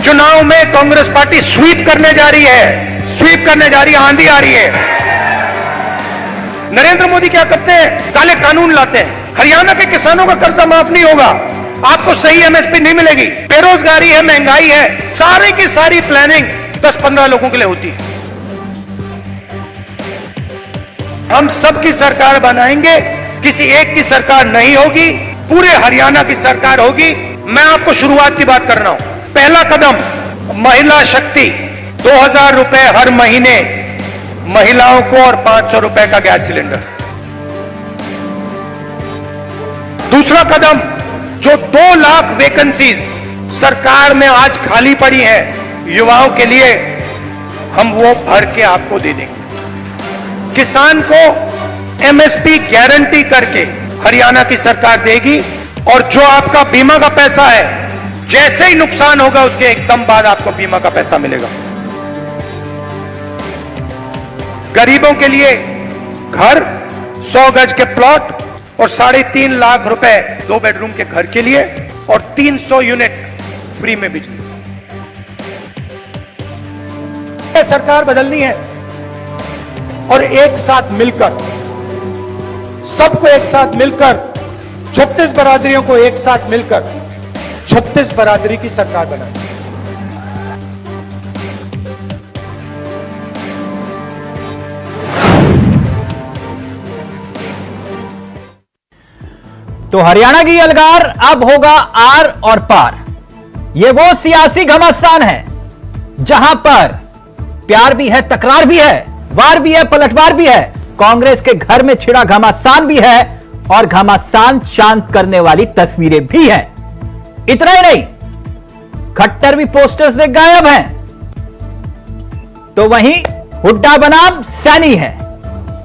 चुनाव में Congress party SVEEP करने जा रही है, स्वीप करने जा रही है, आंधी आ रही है। नरेंद्र मोदी क्या करते हैं? काले कानून लाते हैं। हरियाणा के किसानों का कर्जा माफ नहीं होगा, आपको सही एमएसपी नहीं मिलेगी, बेरोजगारी है, महंगाई है, सारी की सारी प्लानिंग 10-15 लोगों के लिए होती है। हम सबकी सरकार बनाएंगे, किसी एक की सरकार नहीं होगी, पूरे हरियाणा की सरकार होगी। मैं आपको शुरुआत की बात कर रहा हूं। पहला कदम महिला शक्ति, 2000 रुपए हर महीने महिलाओं को और 500 रुपए का गैस सिलेंडर। दूसरा कदम, जो 2 लाख वैकेंसीज सरकार में आज खाली पड़ी है युवाओं के लिए, हम वो भर के आपको दे देंगे। किसान को एमएसपी गारंटी करके हरियाणा की सरकार देगी, और जो आपका बीमा का पैसा है, जैसे ही नुकसान होगा उसके एकदम बाद आपको बीमा का पैसा मिलेगा। गरीबों के लिए घर, 100 गज के प्लॉट और 3.5 लाख रुपए 2 बेडरूम के घर के लिए, और 300 यूनिट फ्री में बिजली। सरकार बदलनी है और एक साथ मिलकर, सबको एक साथ मिलकर, 36 बरादरियों को एक साथ मिलकर 36 बरादरी की सरकार बनानी। तो हरियाणा की अलगार अब होगा आर और पार। यह वो सियासी घमासान है जहां पर प्यार भी है, तकरार भी है, वार भी है, पलटवार भी है, कांग्रेस के घर में छिड़ा घमासान भी है और घमासान शांत करने वाली तस्वीरें भी हैं। इतना ही नहीं, खट्टर भी पोस्टर से गायब हैं। तो वहीं हुड्डा बनाम सैनी है,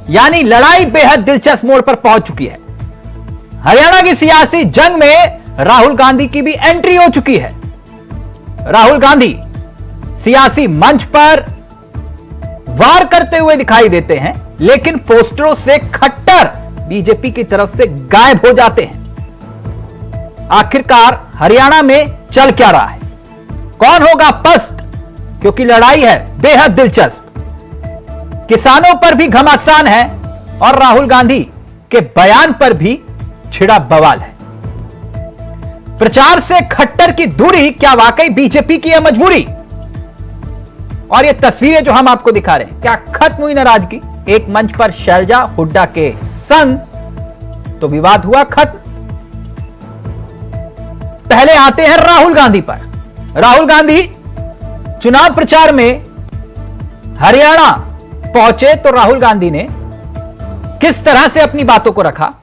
यानी लड़ाई बेहद दिलचस्प मोड़ पर पहुंच चुकी है। हरियाणा की सियासी जंग में राहुल गांधी की भी एंट्री हो चुकी है। राहुल गांधी सियासी मंच पर वार करते हुए दिखाई देते हैं, लेकिन पोस्टरों से खट्टर बीजेपी की तरफ से गायब हो जाते हैं। आखिरकार हरियाणा में चल क्या रहा है? कौन होगा पस्त? क्योंकि लड़ाई है बेहद दिलचस्प। किसानों पर भी घमासान है और राहुल गांधी के बयान पर भी छिड़ा बवाल है। प्रचार से खट्टर की दूरी क्या वाकई बीजेपी की है मजबूरी? और ये तस्वीरें जो हम आपको दिखा रहे हैं, क्या खत्म हुई नाराजगी? एक मंच पर शैलजा हुड्डा के संग तो विवाद हुआ खत्म। पहले आते हैं राहुल गांधी पर। राहुल गांधी चुनाव प्रचार में हरियाणा पहुंचे तो राहुल गांधी ने किस तरह से अपनी बातों को रखा,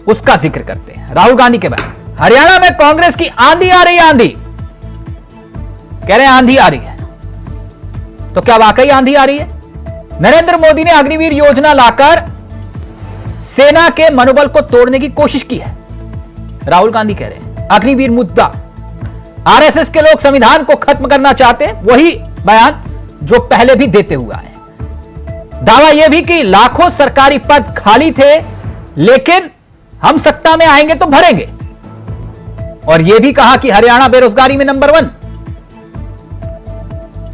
उसका जिक्र करते हैं। राहुल गांधी के बाद हरियाणा में कांग्रेस की आंधी आ रही है। आंधी कह रहे हैं, आंधी आ रही है। तो क्या वाकई आंधी आ रही है? नरेंद्र मोदी ने अग्निवीर योजना लाकर सेना के मनोबल को तोड़ने की कोशिश की है। राहुल गांधी कह रहे हैं अग्निवीर मुद्दा, आरएसएस के लोग संविधान को खत्म करना चाहते हैं, वही बयान जो पहले भी देते हुए आए। दावा यह भी कि लाखों सरकारी पद खाली थे, लेकिन हम सत्ता में आएंगे तो भरेंगे। और यह भी कहा कि हरियाणा बेरोजगारी में नंबर 1।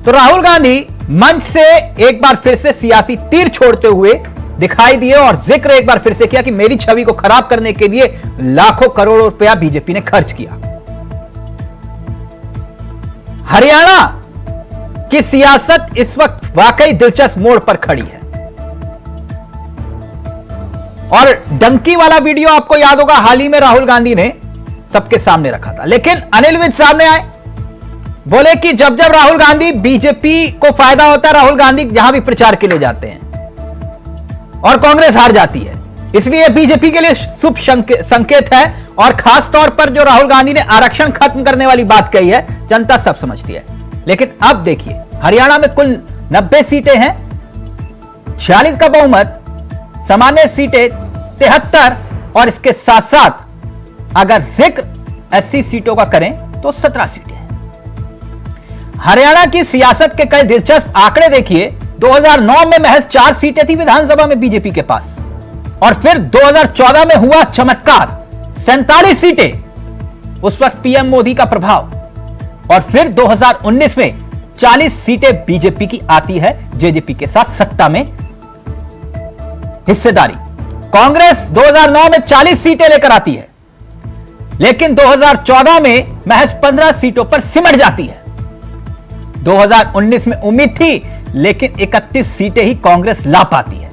तो राहुल गांधी मंच से एक बार फिर से सियासी तीर छोड़ते हुए दिखाई दिए और जिक्र एक बार फिर से किया कि मेरी छवि को खराब करने के लिए लाखों करोड़ों रुपया बीजेपी ने खर्च किया। हरियाणा की सियासत इस वक्त वाकई दिलचस्प मोड़ पर खड़ी है। और डंकी वाला वीडियो आपको याद होगा, हाल ही में राहुल गांधी ने सबके सामने रखा था, लेकिन अनिल विज सामने आए, बोले कि जब जब राहुल गांधी, बीजेपी को फायदा होता है, राहुल गांधी जहां भी प्रचार के लिए जाते हैं और कांग्रेस हार जाती है, इसलिए बीजेपी के लिए शुभ संकेत है। और खास तौर पर जो राहुल गांधी ने आरक्षण खत्म करने वाली बात कही है, जनता सब समझती है। लेकिन अब देखिए, हरियाणा में कुल 90 सीटें हैं, 46 का बहुमत, सामान्य सीटें 73, और इसके साथ साथ अगर जिक्र एससी सीटों का करें तो 17 सीटें। हरियाणा की सियासत के कई दिलचस्प आंकड़े देखिए। 2009 में महज 4 सीटें थी विधानसभा में बीजेपी के पास, और फिर 2014 में हुआ चमत्कार, 47 सीटें। उस वक्त पीएम मोदी का प्रभाव, और फिर 2019 में 40 सीटें बीजेपी की आती है जेजेपी के साथ सत्ता में हिस्सेदारी। कांग्रेस 2009 में 40 सीटें लेकर आती है, लेकिन 2014 में महज 15 सीटों पर सिमट जाती है। 2019 में उम्मीद थी, लेकिन 31 सीटें ही कांग्रेस ला पाती है।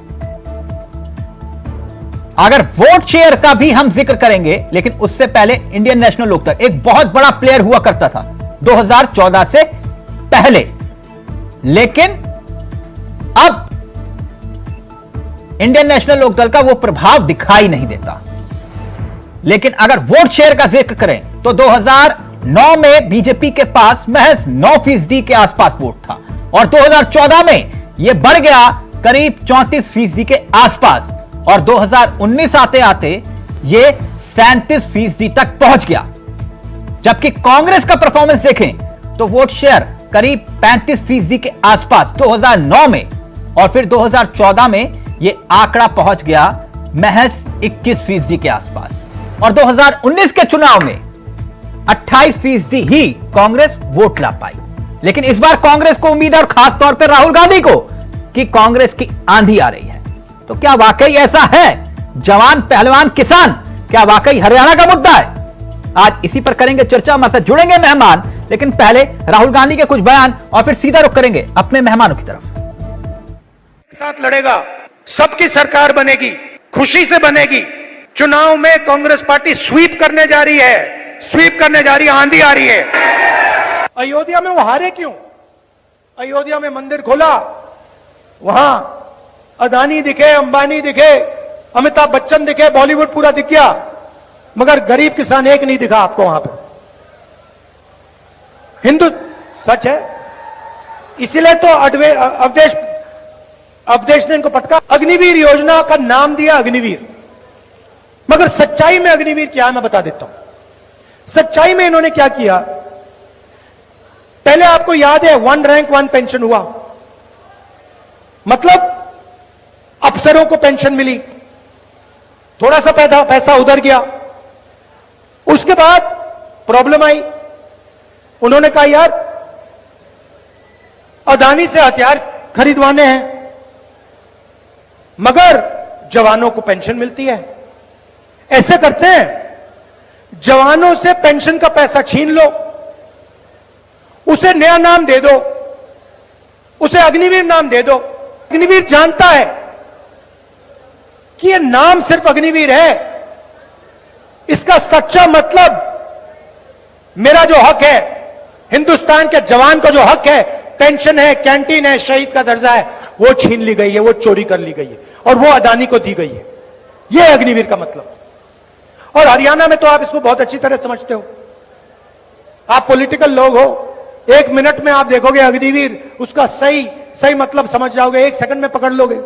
अगर वोट शेयर का भी हम जिक्र करेंगे, लेकिन उससे पहले इंडियन नेशनल लोकदल एक बहुत बड़ा प्लेयर हुआ करता था 2014 से पहले, लेकिन अब इंडियन नेशनल लोकदल का वो प्रभाव दिखाई नहीं देता। लेकिन अगर वोट शेयर का जिक्र करें तो 2009 में बीजेपी के पास महज 9% के आसपास वोट था और 2014 में यह बढ़ गया करीब 34% के आसपास और 2019 आते आते यह 37% तक पहुंच गया। जबकि कांग्रेस का परफॉर्मेंस देखें तो वोट शेयर करीब 35% के आसपास 2009 में और फिर 2014 में यह आंकड़ा पहुंच गया महज 21% के आसपास और 2019 के चुनाव में 28% ही कांग्रेस वोट ला पाई। लेकिन इस बार कांग्रेस को उम्मीद है, और खास तौर पर राहुल गांधी को, कि कांग्रेस की आंधी आ रही है। तो क्या वाकई ऐसा है? जवान पहलवान किसान क्या वाकई हरियाणा का मुद्दा है? आज इसी पर करेंगे चर्चा। हमारे साथ जुड़ेंगे मेहमान, लेकिन पहले राहुल गांधी के कुछ बयान और फिर सीधा रुख करेंगे अपने मेहमानों की तरफ। एक साथ लड़ेगा, सबकी सरकार बनेगी, खुशी से बनेगी। चुनाव में कांग्रेस पार्टी स्वीप करने जा रही है, स्वीप करने जा रही है, आंधी आ रही है। अयोध्या में वो हारे क्यों? अयोध्या में मंदिर खोला, वहां अदानी दिखे, अंबानी दिखे, अमिताभ बच्चन दिखे, बॉलीवुड पूरा दिख गया, मगर गरीब किसान एक नहीं दिखा आपको वहां पे। हिंदू सच है, इसीलिए तो अवधेश ने इनको पटका। अग्निवीर योजना का नाम दिया अग्निवीर, मगर सच्चाई में अग्निवीर क्या है मैं बता देता हूं। सच्चाई में इन्होंने क्या किया, पहले आपको याद है 1 रैंक 1 पेंशन हुआ, मतलब अफसरों को पेंशन मिली, थोड़ा सा पैसा उधर गया। उसके बाद प्रॉब्लम आई, उन्होंने कहा यार अदानी से हथियार खरीदवाने हैं मगर जवानों को पेंशन मिलती है। ऐसे करते हैं, जवानों से पेंशन का पैसा छीन लो, उसे नया नाम दे दो, उसे अग्निवीर नाम दे दो। अग्निवीर जानता है कि यह नाम सिर्फ अग्निवीर है, इसका सच्चा मतलब मेरा जो हक है, हिंदुस्तान के जवान का जो हक है, पेंशन है, कैंटीन है, शहीद का दर्जा है, वो छीन ली गई है, वो चोरी कर ली गई है और वो अदानी को दी गई है। यह अग्निवीर का मतलब। और हरियाणा में तो आप इसको बहुत अच्छी तरह समझते हो, आप पॉलिटिकल लोग हो, 1 मिनट में आप देखोगे अग्निवीर, उसका सही मतलब समझ जाओगे, 1 सेकंड में पकड़ लोगे।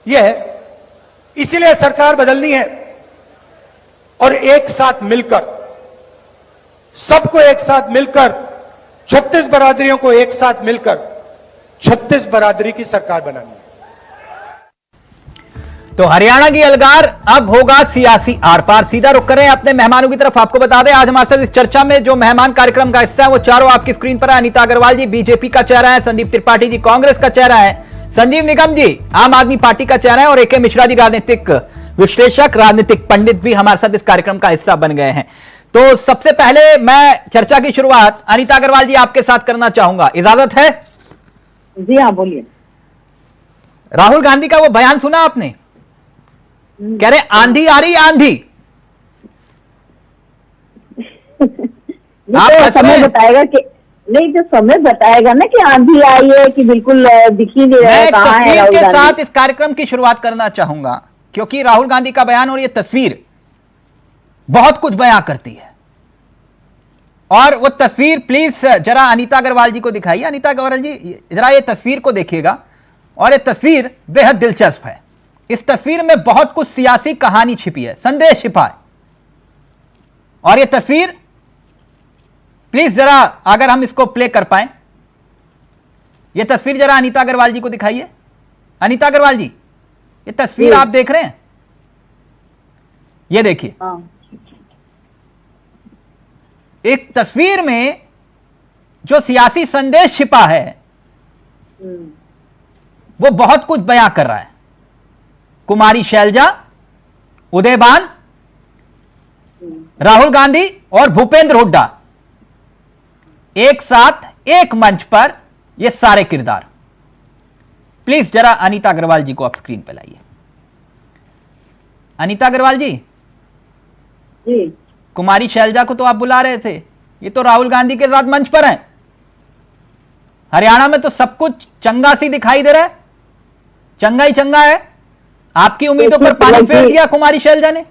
यह है, इसीलिए सरकार बदलनी है और एक साथ मिलकर, सबको एक साथ मिलकर, 36 बरादरियों को एक साथ मिलकर 36 बरादरी की सरकार बनानी है। तो हरियाणा की अलगार अब होगा सियासी आर पार। सीधा रुख करें अपने मेहमानों की तरफ। आपको बता दें आज हमारे साथ इस चर्चा में जो मेहमान कार्यक्रम का हिस्सा है वो चारों आपकी स्क्रीन पर है। अनीता अग्रवाल जी बीजेपी का चेहरा है, संदीप त्रिपाठी जी कांग्रेस का चेहरा है, संजीव निगम जी आम आदमी पार्टी का चेहरा है और AK मिश्रा जी राजनीतिक विश्लेषक, राजनीतिक पंडित भी हमारे साथ इस कार्यक्रम का हिस्सा बन गए हैं। तो सबसे पहले मैं चर्चा की शुरुआत अनीता अग्रवाल जी आपके साथ करना चाहूंगा, इजाजत है? जी हाँ, बोलिए। राहुल गांधी का वो बयान सुना आपने? कह रहे आंधी आ रही, आंधी। आप तो समय बताएगा कि नहीं, तो समय बताएगा ना कि आंधी आई है कि बिल्कुल दिख ही नहीं रहा है कहां है राहुल के गांधी। साथ इस कार्यक्रम की शुरुआत करना चाहूंगा क्योंकि राहुल गांधी का बयान और ये तस्वीर बहुत कुछ बयां करती है। और वो तस्वीर प्लीज जरा अनीता अग्रवाल जी को दिखाइए। अनीता अग्रवाल जी जरा ये तस्वीर को देखिएगा और ये तस्वीर बेहद दिलचस्प है। इस तस्वीर में बहुत कुछ सियासी कहानी छिपी है, संदेश छिपा है। और ये तस्वीर प्लीज जरा अगर हम इसको प्ले कर पाए, ये तस्वीर जरा अनीता अग्रवाल जी को दिखाइए। अनीता अग्रवाल जी ये तस्वीर आप देख रहे हैं, ये देखिए। एक तस्वीर में जो सियासी संदेश छिपा है वो बहुत कुछ बयां कर रहा है। कुमारी शैलजा, उदयबान, राहुल गांधी और भूपेंद्र हुड्डा एक साथ एक मंच पर, ये सारे किरदार। प्लीज जरा अनीता अग्रवाल जी को आप स्क्रीन पर लाइए। अनीता अग्रवाल जी, कुमारी शैलजा को तो आप बुला रहे थे, ये तो राहुल गांधी के साथ मंच पर हैं। हरियाणा में तो सब कुछ चंगा सी दिखाई दे रहा है, चंगा ही चंगा है। आपकी उम्मीदों पर पानी फेर दिया कुमारी शैलजा ने।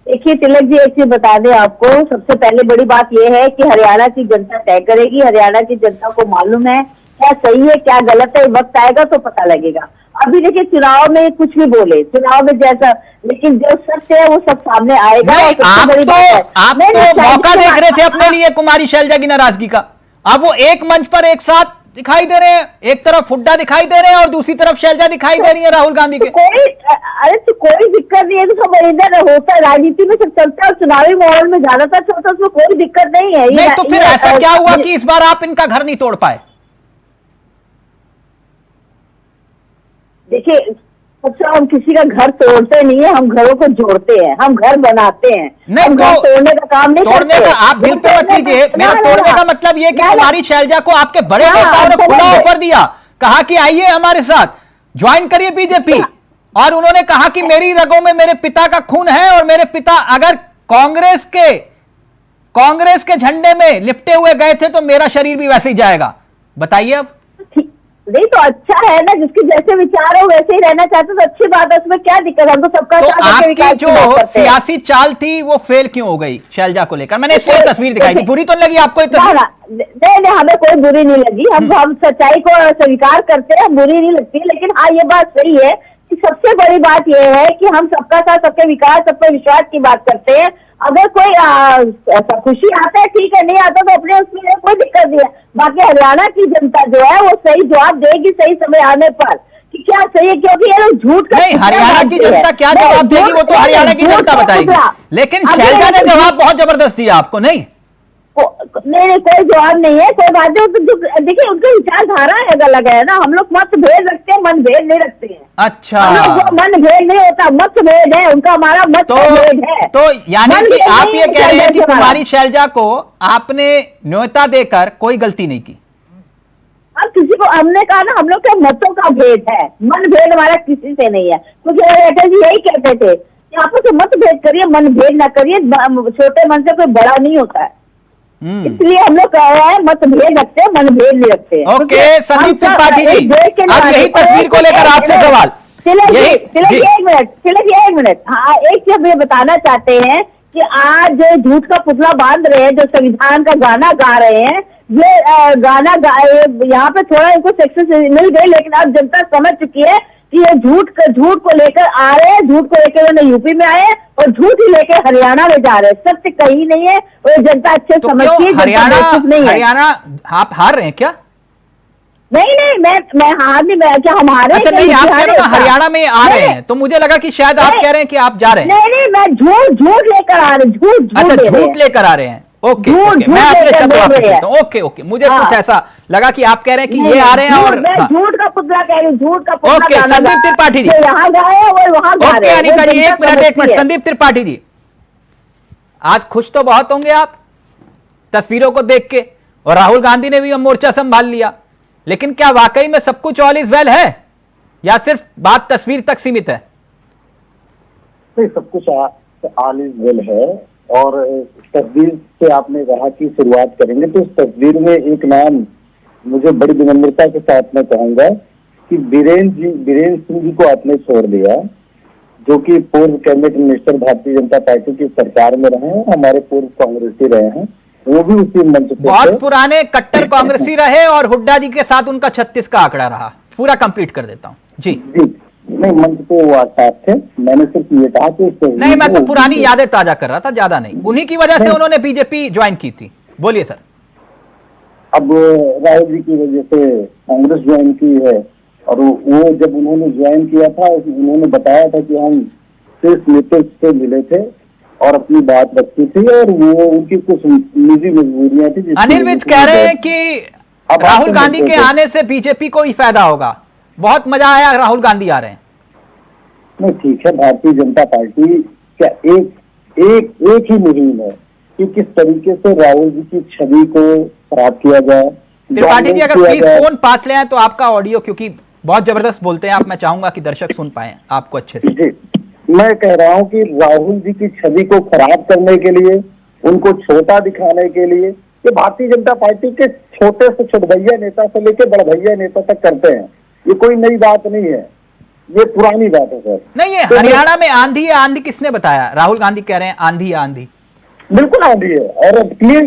देखिए तिलक जी, एक चीज बता दें आपको, सबसे पहले बड़ी बात यह है कि हरियाणा की जनता तय करेगी। हरियाणा की जनता को मालूम है क्या सही है क्या गलत है, वक्त आएगा तो पता लगेगा। अभी देखिए चुनाव में कुछ भी बोले, चुनाव में जैसा, लेकिन जो सत्य है वो सब सामने आएगा। आप तो मौका देख रहे थे अपने लिए कुमारी शैलजा की नाराजगी का। अब वो एक मंच पर एक साथ दिखाई दे रहे हैं, एक तरफ हुड्डा दिखाई दे रहे हैं और दूसरी तरफ शैलजा दिखाई दे रही है राहुल गांधी के। कोई दिक्कत नहीं है, तो सब इधर होता है, राजनीति में सब चलता है, चुनावी माहौल में ज्यादातर चलता है, उसमें कोई दिक्कत नहीं है। नहीं तो फिर ऐसा क्या हुआ कि इस बार आप इनका घर नहीं तोड़ पाए? देखिए सबसे, हम किसी का घर तोड़ते नहीं है, हम घरों को जोड़ते हैं, हम घर बनाते हैं। नहीं तो तोड़ने का काम नहीं तोड़ने का आप दिल पे मत कीजिए। मेरा तोड़ने का मतलब ये कि कुमारी शैलजा को आपके बड़े नेताओं ने खुला ऑफर दिया, कहा कि आइए हमारे साथ ज्वाइन करिए बीजेपी, और उन्होंने कहा कि मेरी रगों में मेरे पिता का खून है और मेरे पिता अगर कांग्रेस के झंडे में लिपटे हुए गए थे तो मेरा शरीर भी वैसे ही जाएगा। बताइए अब। नहीं तो अच्छा है ना, जिसके जैसे विचार हो वैसे ही रहना चाहते तो अच्छी बात है, उसमें क्या दिक्कत है? हम तो सबका तो आपकी जो सियासी चाल थी वो फेल क्यों हो गई शैलजा को लेकर? मैंने इसलिए तस्वीर दिखाई थी, बुरी तो लगी आपको? नहीं, हमें कोई बुरी नहीं लगी, हम सच्चाई को स्वीकार करते हैं, बुरी नहीं लगती। लेकिन हाँ ये बात सही है कि सबसे बड़ी बात यह है कि हम सबका साथ, सबके विकास, सबके विश्वास की बात करते हैं। अगर कोई खुशी आता है ठीक है, नहीं आता तो अपने उसमें कोई दिक्कत नहीं है। बाकी हरियाणा की जनता जो है वो सही जवाब देगी सही समय आने पर कि क्या सही है, क्योंकि ये लोग झूठ का नहीं, हरियाणा की जनता क्या जवाब देगी वो तो हरियाणा की जनता बताएगी। लेकिन शैलजा ने जवाब बहुत जबरदस्त दिया आपको। नहीं नहीं, कोई जवाब नहीं है, कोई बात नहीं। देखिए उनकी विचारधारा अलग है ना, हम लोग मतभेद रखते हैं, मनभेद नहीं रखते हैं। अच्छा, मनभेद नहीं होता, मतभेद है उनका, हमारा मतभेद है। तो यानी कि आप ये कह रहे हैं कि कुमारी शैलजा को आपने न्योता देकर कोई गलती नहीं की? अब किसी को हमने कहा ना, हम लोग के मतों का भेद है, मनभेद हमारा किसी से नहीं है। क्योंकि अटल जी यही कहते थे कि आपस में मतभेद करिए, मनभेद ना करिए, छोटे मन से कोई बड़ा नहीं होता है। इसलिए हम लोग कह रहे हैं मतभेद रखते हैं, मनभेद नहीं रखते हैं। ओके संदीप त्रिपाठी जी, अब यही तस्वीर को लेकर आपसे सवाल। एक मिनट, हाँ एक चीज ये बताना चाहते हैं कि आज जो झूठ का पुतला बांध रहे हैं, जो संविधान का गाना गा रहे हैं, ये गाना यहाँ पे थोड़ा इनको सक्सेस मिल गई, लेकिन अब जनता समझ चुकी है कि ये झूठ को लेकर आ रहे हैं, झूठ को लेकर उन्हें यूपी में आए और झूठ ही लेकर हरियाणा में जा रहे हैं। सत्य कहीं नहीं है और जनता अच्छे तो समझती है। हरियाणा आप हार रहे हैं क्या? नहीं, मैं हार नहीं, मैं क्या हम हारे? अच्छा नहीं, आप कह रहे हो हरियाणा में आ रहे हैं, तो मुझे लगा कि शायद आप कह रहे हैं कि आप जा रहे हैं। नहीं, मैं झूठ लेकर आ रहे, झूठ। अच्छा, झूठ लेकर आ रहे हैं। ओके, मैं अपने शब्द वापस लेता हूं। ओके, मुझे कुछ ऐसा लगा कि आप कह रहे हैं कि ये आ रहे हैं और झूठ का पुतला कह रही हूँ, झूठ का पुतला। ओके संदीप त्रिपाठी जी, यहाँ गाए और वहाँ गा रहे हैं। अनीता जी एक मिनट, संदीप त्रिपाठी जी, आज खुश तो बहुत होंगे आप तस्वीरों को देख के, और राहुल गांधी ने भी अब मोर्चा संभाल लिया, लेकिन क्या वाकई में सब कुछ ऑल इज वेल है या सिर्फ बात तस्वीर तक सीमित है? सब कुछ ऑल इज वेल है। और तस्वीर से आपने कहा कि शुरुआत करेंगे, तो इस तस्वीर में एक नाम मुझे बड़ी विनम्रता के साथ मैं कहूंगा कि वीरेंद्र सिंह जी को आपने छोड़ दिया, जो कि पूर्व cabinet minister Bharatiya Janata party की सरकार में रहे हैं, हमारे पूर्व कांग्रेसी रहे हैं, वो भी उसी मंच पे बहुत पुराने कट्टर कांग्रेसी रहे और हुड्डा जी के साथ उनका 36 का आंकड़ा रहा। पूरा कंप्लीट कर देता हूँ जी। नहीं, मंच पे वो साथ थे, मैंने सिर्फ ये कहा कि नहीं, मैं तो पुरानी यादें ताजा कर रहा था, ज्यादा नहीं। उन्हीं की वजह से उन्होंने बीजेपी ज्वाइन की थी। बोलिए सर। अब राहुल जी की वजह से कांग्रेस ज्वाइन की है, और वो जब उन्होंने ज्वाइन किया था उन्होंने बताया था कि हम शीर्ष नेतृत्व से मिले थे और अपनी बात रखती थी, और वो उनकी कुछ निजी मजबूरियां थी। अनिल विज कह रहे हैं कि राहुल गांधी के आने से बीजेपी को ही फायदा होगा, बहुत मजा आया, राहुल गांधी आ रहे हैं। नहीं, ठीक है, भारतीय जनता पार्टी क्या एक ही मुहिम है कि किस तरीके से राहुल जी की छवि को खराब किया जाए। त्रिपाठी जी अगर प्लीज फोन पास ले आए तो आपका ऑडियो, क्योंकि बहुत जबरदस्त बोलते हैं आप, मैं चाहूंगा कि दर्शक सुन पाए आपको अच्छे से। जी, मैं कह रहा हूं कि राहुल जी की छवि को खराब करने के लिए, उनको छोटा दिखाने के लिए, ये भारतीय जनता पार्टी के छोटे से छोटभैया नेता से लेकर बड़भैया नेता तक करते हैं। ये कोई नई बात नहीं है, ये पुरानी बात है सर। नहीं, ये हरियाणा में आंधी है, आंधी किसने बताया? राहुल गांधी कह रहे हैं आंधी है, आंधी बिल्कुल आंधी है, और क्लीन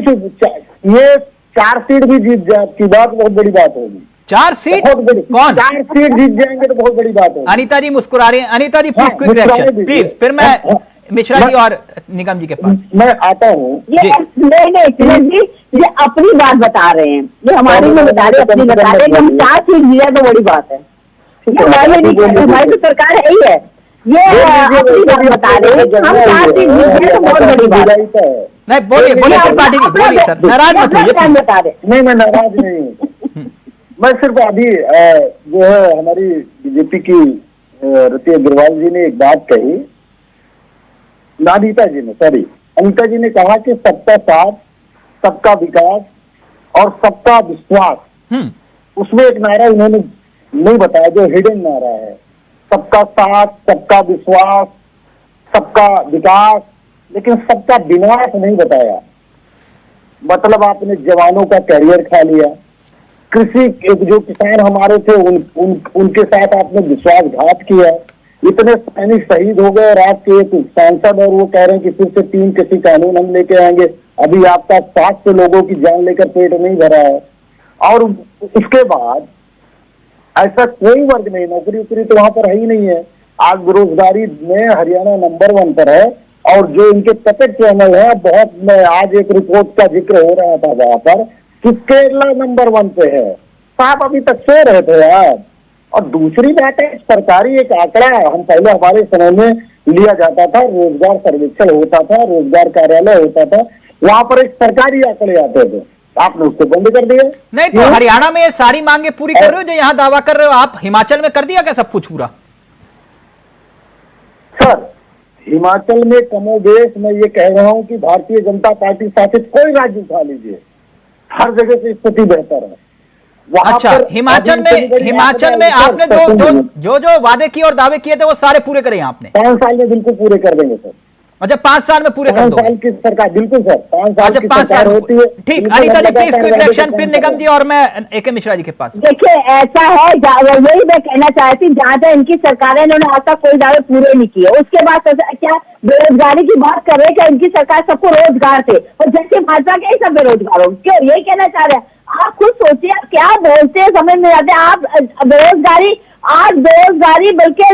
ये 4 सीट भी जीत जाए आपकी बात बहुत बड़ी बात होगी। 4 सीट? बहुत बड़ी, कौन? 4 सीट जीत जाएंगे तो बहुत बड़ी बात होगी। अनिता जी मुस्कुरा रही हैं। अनिता जी प्लीज क्विक रिएक्शन प्लीज, फिर मैं मिश्रा जी और निगम जी के पास मैं आता हूँ। ये नहीं किरण जी, ये अपनी बात बता रहे हैं, ये हमारी में बता रहे, अपनी बता रहे हैं। हम 4 सीट जीता तो बड़ी बात है, हमारी तो सरकार है ही है। ये अपनी बात बता रहे हैं, हम 4 सीट जीत गए तो बहुत बड़ी बात है। नहीं, बोलिए त्रिपाठी जी, बोलिए सर, नाराज मत होइए प्लीज। बता रहे नहीं, मैं नाराज नहीं हूँ। मैं सिर्फ अभी जो है हमारी बीजेपी की रति अग्रवाल जी ने एक बात कही, अनिता जी ने कहा कि सबका साथ, सबका विकास और सबका विश्वास। उसमें एक नारा उन्होंने नहीं बताया जो हिडन नारा है, सबका साथ, सबका विश्वास, सबका विकास, लेकिन सबका विनाश नहीं बताया। मतलब आपने जवानों का कैरियर खा लिया, कृषि जो किसान हमारे थे उनके साथ आपने विश्वासघात किया, इतने सैनिक शहीद हो गए, और आपके एक सांसद और वो कह रहे हैं कि फिर से 3 कृषि कानून हम लेके आएंगे। अभी आपका 700 लोगों की जान लेकर पेट नहीं भरा है, और उसके बाद ऐसा कोई वर्ग नहीं, नौकरी उकरी तो वहां पर है ही नहीं है। आज बेरोजगारी में हरियाणा नंबर 1 पर है, और जो इनके पपेट चैनल है, बहुत में आज एक रिपोर्ट का जिक्र हो रहा था वहां पर कि केरला नंबर 1 पे है। साहब अभी तक सो रहे थे यार। और दूसरी बात है, सरकारी एक आंकड़ा हम पहले हमारे समय में लिया जाता था, रोजगार सर्वेक्षण होता था, रोजगार कार्यालय होता था, वहां पर एक सरकारी आंकड़े आते थे, आपने उसको बंद कर दिया। नहीं तो हरियाणा में ये सारी मांगे पूरी कर रहे हो जो यहां दावा कर रहे हो आप, हिमाचल में कर दिया क्या सब कुछ पूरा? सर, हिमाचल में कमोबेश मैं ये कह रहा हूं कि भारतीय जनता पार्टी शासित कोई राज्य उठा लीजिए, हर जगह से स्थिति बेहतर है। अच्छा, हिमाचल में आपने जो वादे किए और दावे किए थे वो सारे पूरे करे आपने? 5 साल में बिल्कुल पूरे कर देंगे सर। अच्छा, 5 साल में पूरे कर दो? 5 साल की सरकार, बिल्कुल सर, 5 साल अच्छा, की 5 साल होती है। ठीक, अनिता जी प्लीज क्विक रिएक्शन, फिर निगम जी और मैं AK मिश्रा जी के पास। देखिए ऐसा है, वही मैं कहना चाहती, जहाँ तक इनकी सरकार है इन्होंने आज तक कोई दावे पूरे नहीं किए। उसके बाद क्या बेरोजगारी की बात कर रहे हैं, क्या इनकी सरकार सबको रोजगार थे, और जैसे भाजपा के ही सब बेरोजगार हो, क्यों यही कहना चाह रहे हैं? आप खुद सोचिए, आप क्या बोलते हैं समझ में आते हैं। आप बेरोजगारी बल्कि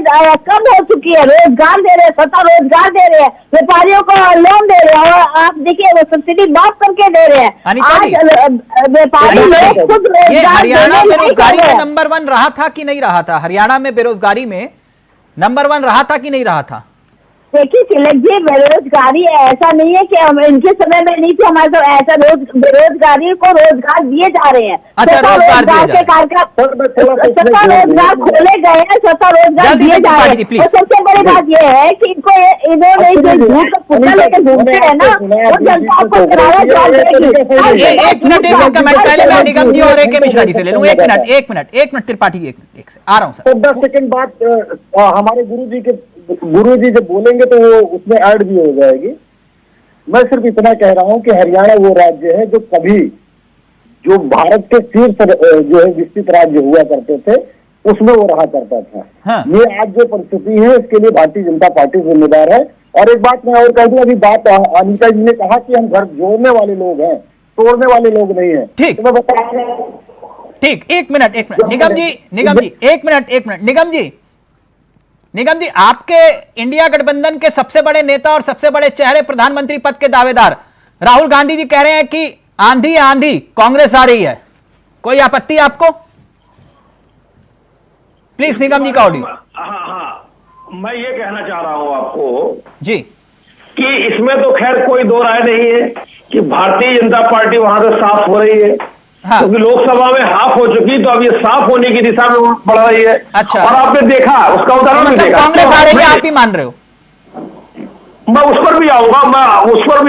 कम हो चुकी है, रोजगार दे रहे हैं, स्वतः रोजगार दे रहे हैं, व्यापारियों को लोन दे रहे हैं, और आप देखिए वो सब्सिडी माफ करके दे रहे हैं। आज व्यापारी लोग खुद ये हरियाणा बेरोजगारी में रोजगार नंबर 1 रहा था कि नहीं रहा था? हरियाणा में बेरोजगारी में नंबर 1 रहा था कि नहीं रहा था? देखिए तिलक जी, बेरोजगारी ऐसा नहीं है कि हम इनके समय में नहीं थी, हमारे तो ऐसा बेरोजगारी को रोजगार दिए जा रहे हैं। अच्छा, रोजगार के स्वतः रोजगार खोले गए हैं, स्वतः रोजगार दिए जा रहे हैं। और सबसे बड़ी बात यह है कि इन्होंने जो झूठ का पुतला लेकर घूमते हैं ना, वो जनता को किराया जवाब देगी। एक मिनट पहले मैं निगम जी और AK मिश्रा जी से ले लूं। एक मिनट त्रिपाठी जी, एक से आ रहा हूं सर। 10 सेकंड बाद हमारे गुरु जी जब बोलेंगे तो वो उसमें ऐड भी हो जाएगी। मैं सिर्फ इतना कह रहा हूं कि हरियाणा वो राज्य है जो भारत के शीर्ष जो है विकसित राज्य हुआ करते थे, उसमें वो रहा करता था। हाँ। ये आज जो परिस्थिति है इसके लिए भारतीय जनता पार्टी जिम्मेदार है। और एक बात मैं और कह दूं, अभी बात अनिता जी ने कहा कि हम घर जोड़ने वाले लोग हैं, तोड़ने वाले लोग नहीं है। ठीक, तो मैं बता रहा हूं। ठीक, एक मिनट निगम जी, एक मिनट निगम जी, आपके इंडिया गठबंधन के सबसे बड़े नेता और सबसे बड़े चेहरे, प्रधानमंत्री पद के दावेदार राहुल गांधी जी कह रहे हैं कि आंधी आंधी कांग्रेस आ रही है, कोई आपत्ति आपको? प्लीज निगम जी का ऑडियो। हाँ, मैं ये कहना चाह रहा हूं आपको जी कि इसमें तो खैर कोई दो राय नहीं है कि भारतीय जनता पार्टी वहां से साफ हो रही है। हाँ। क्योंकि लोकसभा में हाफ हो चुकी, तो अब ये साफ होने की दिशा में बढ़ रही है। अच्छा। और आपने देखा, उसका उदाहरण भी मतलब देखा। कांग्रेस आ रही है, आप ही मान रहे हो? मैं उस पर भी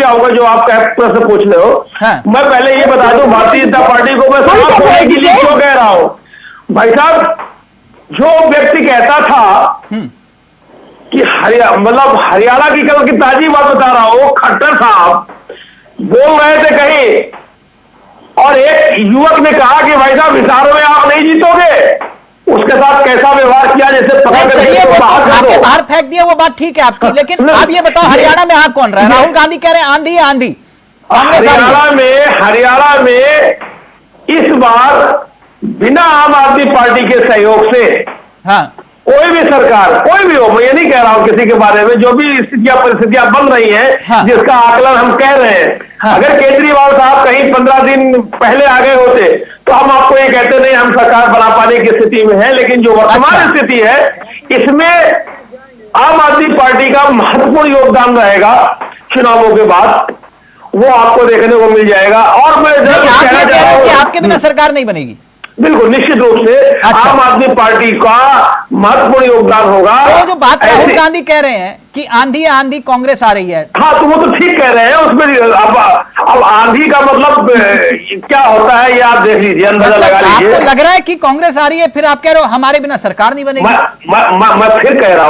आऊंगा जो आप प्रश्न पूछ रहे हो। हाँ। मैं पहले ये बता दूं, भारतीय जनता पार्टी को मैं साफ होने के लिए क्यों कह रहा हूं। भाई साहब, जो व्यक्ति कहता था कि हरियाणा की कल की ताजी बात बता रहा हूं, खट्टर साहब बोल रहे थे कहीं, और एक युवक ने कहा कि भाई साहब विचारों में आप नहीं जीतोगे, उसके साथ कैसा व्यवहार किया, जैसे पकड़ चलिए, वो आपके बाहर फेंक दिया, वो बात ठीक है आपकी, लेकिन आप ये बताओ हरियाणा में आग कौन रहा है? राहुल गांधी कह रहे हैं आंधी है आंधी, हरियाणा में इस बार बिना आम आदमी पार्टी के सहयोग से हाँ कोई भी सरकार, कोई भी हो, मैं ये नहीं कह रहा हूं किसी के बारे में, जो भी स्थितियां परिस्थितियां बन रही हैं, हाँ। जिसका आकलन हम कह रहे हैं। हाँ। अगर केजरीवाल साहब कहीं 15 दिन पहले आ गए होते तो हम आपको ये कहते नहीं हम सरकार बना पाने की स्थिति में है। लेकिन जो वर्तमान स्थिति है, इसमें आम आदमी पार्टी का महत्वपूर्ण योगदान रहेगा। चुनावों के बाद वो आपको देखने को मिल जाएगा। और मैं नहीं, आप कहना ये कह चाह रहे रहा हो कि हूं, आपके बिना सरकार नहीं बनेगी? बिल्कुल निश्चित रूप से अच्छा। आम आदमी पार्टी का महत्वपूर्ण योगदान होगा। तो जो बात राहुल ऐसे- गांधी कह रहे हैं कि आंधी है आंधी, कांग्रेस आ रही है, हाँ, तो वो तो ठीक कह रहे हैं। उसमें अब आंधी का मतलब क्या होता है, ये आप देख लीजिए, अंदाजा लगा लीजिए। आपको लग रहा है कि कांग्रेस आ रही है, फिर आप कह रहे हो हमारे बिना सरकार नहीं बनेगी? मैं फिर कह रहा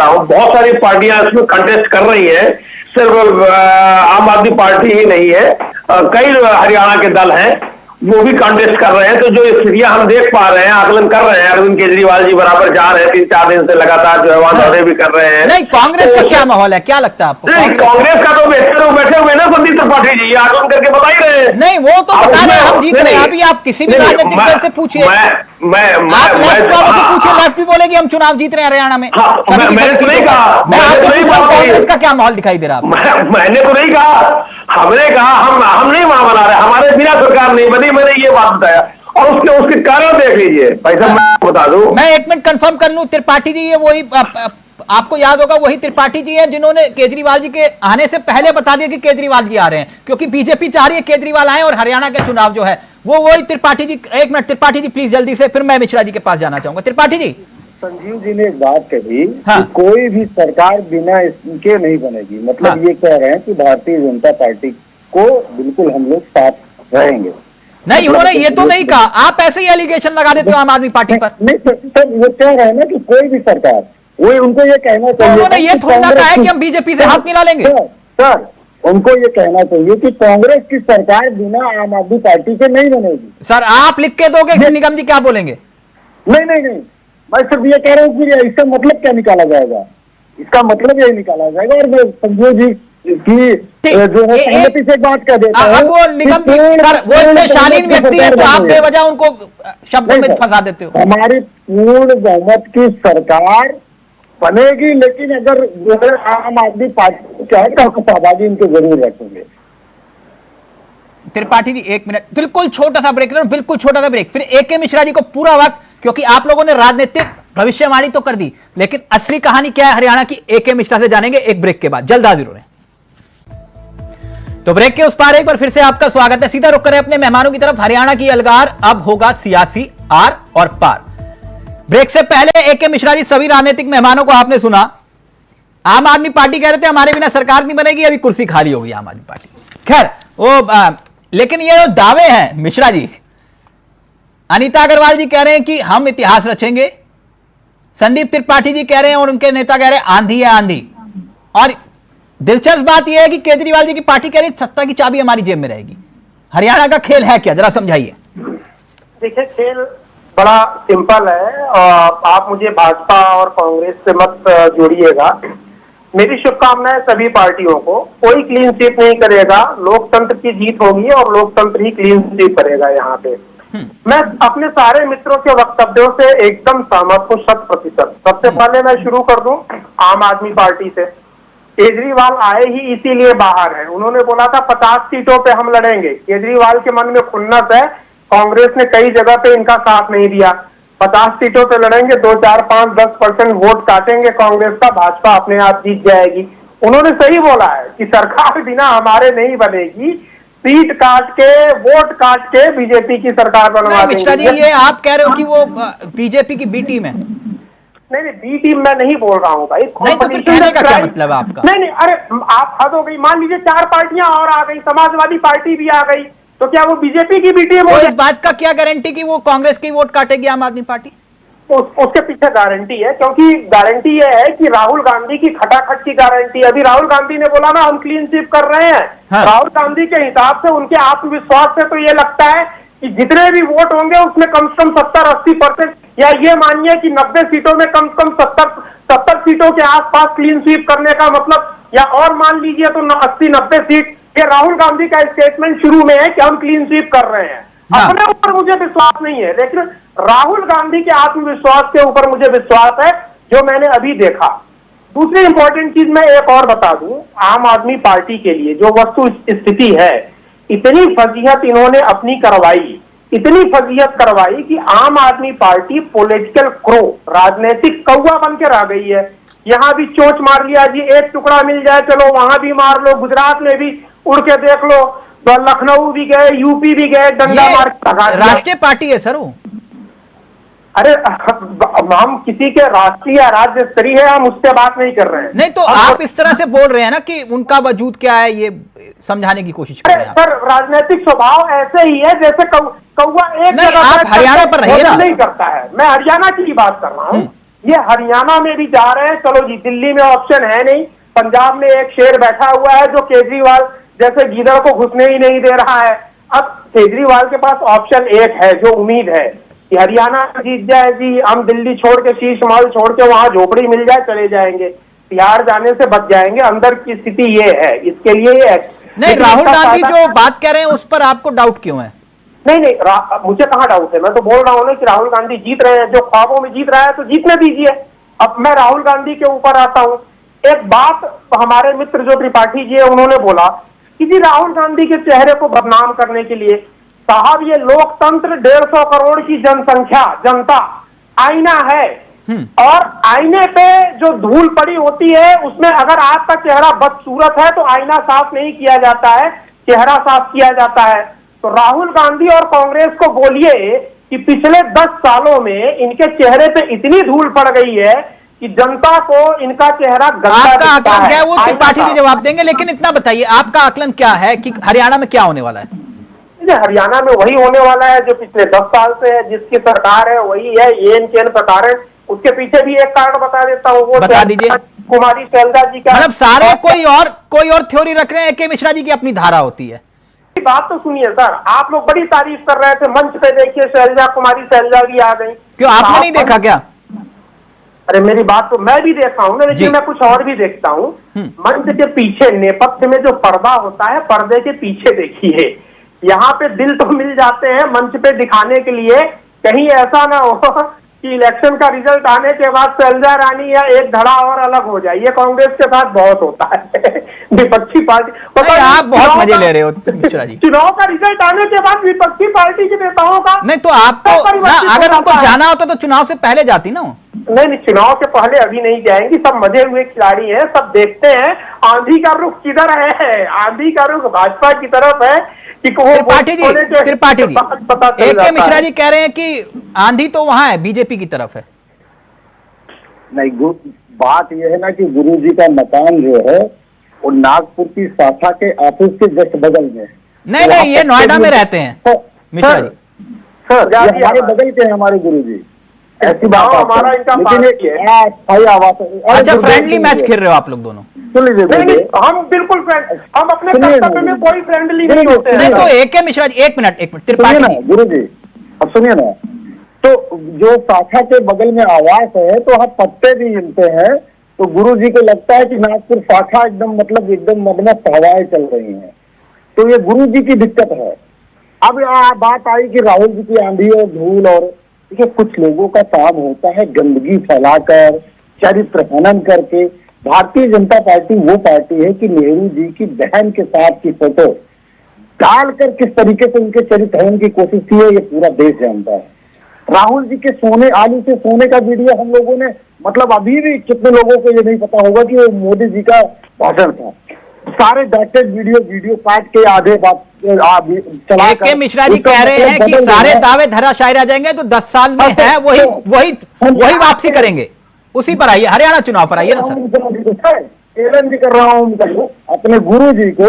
हूँ बहुत सारी पार्टियां इसमें कंटेस्ट कर रही है। सिर्फ आम आदमी पार्टी ही नहीं है, कई हरियाणा के दल हैं, वो भी कंटेस्ट कर रहे हैं। तो जो स्थितियां हम देख पा रहे हैं, आकलन कर रहे हैं, अरविंद केजरीवाल जी बराबर जा रहे हैं 3-4 दिन से लगातार, जो है वहां दौरे भी कर रहे हैं। नहीं, कांग्रेस का क्या माहौल है, क्या लगता है आपको? नहीं, कांग्रेस का तो बैठे हुए ना संदीप त्रिपाठी जी, ये आकलन करके बता ही रहे हैं। नहीं, वो तो बता रहे हैं हम जीत रहे हैं। अभी आप किसी भी राजनीतिक दल से पूछिए, आप लेफ्ट वालों से पूछिए, लेफ्ट भी बोलेगी हम चुनाव जीत रहे हैं हरियाणा में। मैंने तो नहीं कहा, मैं आपसे पूछ रहा हूं, कांग्रेस का क्या माहौल दिखाई दे रहा है? मैंने तो नहीं कहा, हमने कहा हम नहीं वहां बना रहे, हमारे बिना सरकार नहीं बनी, मैंने ये बात बताया। और उसके कारण देख लीजिए भाई साहब, मैं बता दूं। मैं एक मिनट कंफर्म कर लूं, त्रिपाठी जी ये वही आपको याद होगा, वही त्रिपाठी जी हैं जिन्होंने केजरीवाल जी के आने से पहले बता दिया कि केजरीवाल जी आ रहे हैं, क्योंकि बीजेपी चाह रही है केजरीवाल आए और हरियाणा का चुनाव जो है वो वही त्रिपाठी जी। एक मिनट त्रिपाठी जी प्लीज जल्दी से, फिर मैं मिश्रा जी के पास जाना चाहूंगा। त्रिपाठी जी, संजीव जी ने एक बात कही हाँ। कि कोई भी सरकार बिना इसके नहीं बनेगी। मतलब हाँ। ये कह रहे हैं कि भारतीय जनता पार्टी को बिल्कुल हम लोग साथ रहेंगे। नहीं उन्होंने ये तो नहीं कहा, आप ऐसे ही एलिगेशन लगा देते हो आम आदमी पार्टी पर। नहीं सर, वो कह रहे हैं ना कि कोई भी सरकार, वो उनको ये कहना तो चाहिए। उन्होंने ये थोड़ा कहा है कि हम बीजेपी से हाथ मिला लेंगे। सर, उनको ये कहना चाहिए कि कांग्रेस की सरकार बिना आम आदमी पार्टी के नहीं बनेगी। सर आप लिख के दोगे कि निगम जी क्या बोलेंगे? नहीं, मैं सिर्फ ये कह रहा हूँ कि इसका मतलब क्या निकाला जाएगा, इसका मतलब यही निकाला जाएगा। और मैं संजय जी की जो है सहमति से एक बात कह देता हूं। अब वो निगम जी सर, वो इतने शालीन व्यक्ति है तो आप बेवजह उनको शब्दों में फंसा देते हो। हमारी पूर्ण बहुमत की सरकार बनेगी, लेकिन अगर जो है आम आदमी पार्टी को चाहे तो हम सहभागी इनको जरूर रखेंगे। त्रिपाठी जी एक मिनट, बिल्कुल छोटा सा ब्रेक, बिल्कुल छोटा सा ब्रेक, फिर AK मिश्रा जी को पूरा वक्त, क्योंकि आप लोगों ने राजनीतिक भविष्यवाणी तो कर दी, लेकिन असली कहानी क्या है हरियाणा की AK मिश्रा से जानेंगे एक ब्रेक के बाद। जल्द हाजिर हो रहे हैं। तो ब्रेक के उस पार एक बार फिर से आपका स्वागत है। सीधा रुक करें अपने मेहमानों की तरफ। हरियाणा की अलगार अब होगा सियासी आर और पार। ब्रेक से पहले AK मिश्रा जी, सभी राजनीतिक मेहमानों को आपने सुना। आम आदमी पार्टी कह रहे थे हमारे बिना सरकार नहीं बनेगी, अभी कुर्सी खाली होगी आम आदमी पार्टी। खैर वो लेकिन ये जो दावे हैं मिश्रा जी, अनीता अग्रवाल जी कह रहे हैं कि हम इतिहास रचेंगे, संदीप त्रिपाठी जी कह रहे हैं और उनके नेता कह रहे हैं आंधी है आंधी। और दिलचस्प बात यह है कि केजरीवाल जी की पार्टी कह रही है सत्ता की चाबी हमारी जेब में रहेगी। हरियाणा का खेल है क्या, जरा समझाइए। देखिए, खेल बड़ा सिंपल है। आप मुझे भाजपा और कांग्रेस से मत जोड़िएगा। मेरी शुभकामनाएं सभी पार्टियों को। कोई क्लीन स्वीप नहीं करेगा, लोकतंत्र की जीत होगी और लोकतंत्र ही क्लीन स्वीप करेगा। यहाँ पे मैं अपने सारे मित्रों के वक्तव्यों से एकदम सहमत हूँ 100%। सबसे पहले मैं शुरू कर दूं आम आदमी पार्टी से। केजरीवाल आए ही इसीलिए बाहर है। उन्होंने बोला था 50 सीटों पे हम लड़ेंगे। केजरीवाल के मन में खुन्नस है, कांग्रेस ने कई जगह पे इनका साथ नहीं दिया। 50 सीटों पे लड़ेंगे, 2, 4, 5, 10% वोट काटेंगे कांग्रेस का, भाजपा अपने आप जीत जाएगी। उन्होंने सही बोला है कि सरकार बिना हमारे नहीं बनेगी, सीट काट के, वोट काट के बीजेपी की सरकार बनवा देंगे। मिश्रा जी, ये आप कह रहे हो कि वो बीजेपी की बी टीम है? नहीं, बी टीम मैं नहीं बोल रहा हूँ भाई। नहीं तो फिर कहने का क्या मतलब है आपका? नहीं, अरे आप हद हो गई। मान लीजिए 4 पार्टियां और आ गई, समाजवादी पार्टी भी आ गई, तो क्या वो बीजेपी की बी टीम हो? इस बात का क्या गारंटी कि वो कांग्रेस की वोट काटेगी आम आदमी पार्टी? उसके पीछे गारंटी है, क्योंकि गारंटी ये है कि राहुल गांधी की खटाखट की गारंटी। अभी राहुल गांधी ने बोला ना हम क्लीन स्वीप कर रहे हैं। हाँ। राहुल गांधी के हिसाब से, उनके आत्मविश्वास से तो ये लगता है कि जितने भी वोट होंगे उसमें कम से कम 70-80%, या ये मानिए कि 90 सीटों में कम से कम 70 सीटों के आसपास क्लीन स्वीप करने का मतलब, या और मान लीजिए तो 80-90 सीट। ये राहुल गांधी का स्टेटमेंट शुरू में है कि हम क्लीन स्वीप कर रहे हैं। हाँ। अपने ऊपर मुझे विश्वास नहीं है, लेकिन राहुल गांधी के आत्मविश्वास के ऊपर मुझे विश्वास है, जो मैंने अभी देखा। दूसरी इंपॉर्टेंट चीज मैं एक और बता दूं, आम आदमी पार्टी के लिए जो वस्तु स्थिति है, इतनी फजीहत इन्होंने अपनी करवाई, इतनी फजीहत करवाई कि आम आदमी पार्टी पॉलिटिकल क्रो, राजनीतिक कौवा बन के रह गई है। यहां भी चोंच मार लिया जी, एक टुकड़ा मिल जाए चलो वहां भी मार लो, गुजरात में भी उड़ के देख लो, तो लखनऊ भी गए, यूपी भी गए, डंडा मार के भगा दिया। राष्ट्रीय पार्टी है सर वो। अरे हम किसी के राष्ट्रीय या राज्य स्तरीय है, हम उससे बात नहीं कर रहे हैं। नहीं तो आप इस तरह से बोल रहे हैं ना कि उनका वजूद क्या है, ये समझाने की कोशिश कर रहे हैं। सर, राजनीतिक स्वभाव ऐसे ही है जैसे कौवा एक नहीं, आप हरियाणा पर रहिए ना। नहीं करता है। मैं हरियाणा की बात कर रहा हूँ। ये हरियाणा में भी जा रहे हैं, चलो जी, दिल्ली में ऑप्शन है नहीं, पंजाब में एक शेर बैठा हुआ है जो केजरीवाल जैसे गीदड़ को घुसने ही नहीं दे रहा है। अब केजरीवाल के पास ऑप्शन एक है, जो उम्मीद है कि हरियाणा जीत जाए जी, हम दिल्ली छोड़ के, शीश महल छोड़ के वहां झोपड़ी मिल जाए चले जाएंगे, बिहार जाने से बच जाएंगे। अंदर की स्थिति ये है, इसके लिए ये नहीं, राहुल गांधी जो बात कह रहे हैं उस पर आपको डाउट क्यों है? नहीं, मुझे कहाँ डाउट है। मैं तो बोल रहा हूँ ना कि राहुल गांधी जीत रहे हैं, जो ख्वाबों में जीत रहा है तो जीतने दीजिए। अब मैं राहुल गांधी के ऊपर आता हूँ। एक बात हमारे मित्र जो त्रिपाठी जी है उन्होंने बोला कि जी राहुल गांधी के चेहरे को बदनाम करने के लिए, साहब ये लोकतंत्र 150 करोड़ की जनता आईना है, और आईने पे जो धूल पड़ी होती है उसमें अगर आपका चेहरा बदसूरत है तो आईना साफ नहीं किया जाता है, चेहरा साफ किया जाता है। तो राहुल गांधी और कांग्रेस को बोलिए कि पिछले 10 सालों में इनके चेहरे पे इतनी धूल पड़ गई है कि जनता को इनका चेहरा गंदा आपका दिखता आकलन है। क्या है वो त्रिपाठी जी जवाब देंगे, लेकिन इतना बताइए आपका आकलन क्या है कि हरियाणा में क्या होने वाला है? हरियाणा में वही होने वाला है जो पिछले 10 साल से है, जिसकी सरकार है वही है, एन केन सरकार है। उसके पीछे भी एक कारण बता देता हूँ, वो बता दीजिए। कुमारी शैलजा जी का, मतलब सारे कोई और थ्योरी रख रहे हैं कि मिश्रा जी की अपनी धारा होती है। बात तो सुनिए सर, आप लोग बड़ी तारीफ कर रहे थे, मंच पे देखिए शैलजा, कुमारी शैलजा भी आ गई। क्यों आपने नहीं देखा क्या? अरे मेरी बात तो मैं भी देखा हूँ ना, लेकिन मैं कुछ और भी देखता हूँ। मंच के पीछे नेपथ्य में जो पर्दा होता है, पर्दे के पीछे देखिए, यहाँ पे दिल तो मिल जाते हैं मंच पे दिखाने के लिए। कहीं ऐसा ना हो कि इलेक्शन का रिजल्ट आने के बाद शैलजा रानी या एक धड़ा और अलग हो जाए। ये कांग्रेस के साथ बहुत होता है विपक्षी पार्टी। आप बहुत मजे ले रहे हो मिश्रा जी। चुनाव का रिजल्ट आने के बाद विपक्षी पार्टी के नेताओं का नहीं तो आपको अगर उनको जाना होता तो चुनाव से पहले जाती ना। नहीं, चुनाव के पहले अभी नहीं जाएंगी। सब मजे हुए खिलाड़ी हैं, सब देखते हैं आंधी का रुख किधर है। आंधी का रुख भाजपा की तरफ है कि त्रिपाठी जी एक के मिश्रा जी कह रहे हैं कि आंधी तो वहां है, बीजेपी की तरफ है। नहीं, बात यह है ना कि गुरु जी का मकान जो है वो नागपुर की शाखा के ऑफिस के जस्ट बगल में है। नहीं, ये नोएडा में रहते हैं मिश्रा जी। सर हमारे बगल के हैं हमारे गुरु जी। ऐसी बात हमारा इनका अच्छा, फ्रेंडली मैच खेल रहे हो आप लोग दोनों? सुन लीजिए, हम बिल्कुल हम अपने कर्तव्य में कोई फ्रेंडली नहीं होते। नहीं तो एक मिश्रा जी एक मिनट त्रिपाठी जी गुरु जी अब सुनिए ना, तो जो शाखा के बगल में आवास है तो हम पत्ते भी हिलते हैं, तो गुरु जी को लगता है कि नागपुर शाखा एकदम मतलब एकदम मदमस्त हवाएं चल रही हैं। तो ये गुरु जी की दिक्कत है। अब बात आई कि राहुल जी की आंधी और धूल, और देखिए कुछ लोगों का काम होता है गंदगी फैलाकर, चरित्र हनन करके। भारतीय जनता पार्टी वो पार्टी है कि नेहरू जी की बहन के साथ की फोटो डालकर किस तरीके से उनके चरित्र हनन की कोशिश की है, ये पूरा देश जानता है। राहुल जी के सोने, आलू से सोने का वीडियो हम लोगों ने मतलब अभी भी कितने लोगों को ये नहीं पता होगा कि वो मोदी जी का भाषण था। सारे डायरेक्टेड वीडियो काट के आधे बात चला के मिश्रा जी कह रहे हैं कि सारे दावे धराशायी रह जाएंगे, तो 10 साल में है वही वापसी करेंगे। उसी पर आइए, हरियाणा चुनाव पर आइए ना सर। चैलेंज कर रहा हूँ अपने गुरु जी को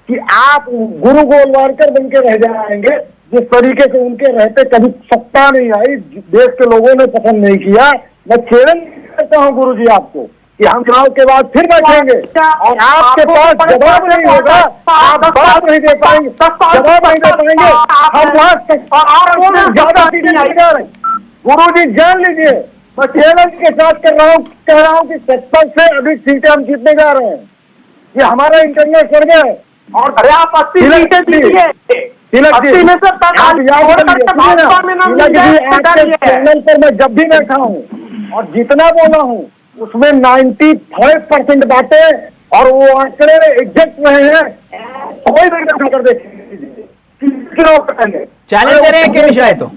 कि आप गुरु गोलवालकर बन के रह जाएंगे। जिस तरीके से उनके रहते कभी सत्ता नहीं आई, देश के लोगों ने पसंद नहीं किया। मैं चैलेंज करता हूँ गुरु जी आपको कि हम चुनाव के बाद फिर बैठेंगे और आपके पास जवाब नहीं होगा, आप जवाब नहीं दे पाएंगे, जवाब नहीं दे पाएंगे। हम ज्यादा सीटें नहीं जा रहे। गुरु जी जान लीजिए, मैं चैलेंज के साथ कह रहा हूँ कि 70 से अधिक सीटें हम जीतने जा रहे हैं। ये हमारा इंटरनल सर्वे है। और अरे आप 80 सीटें जीतिए, 80 में से चैनल पर मैं जब भी बैठा हूँ और जितना बोला हूँ उसमें 95% बातें और वो आंकड़े एग्जैक्ट रहे हैं। कोई कर देखिए चैलेंज दे रहे हैं कि मिश्रा है तो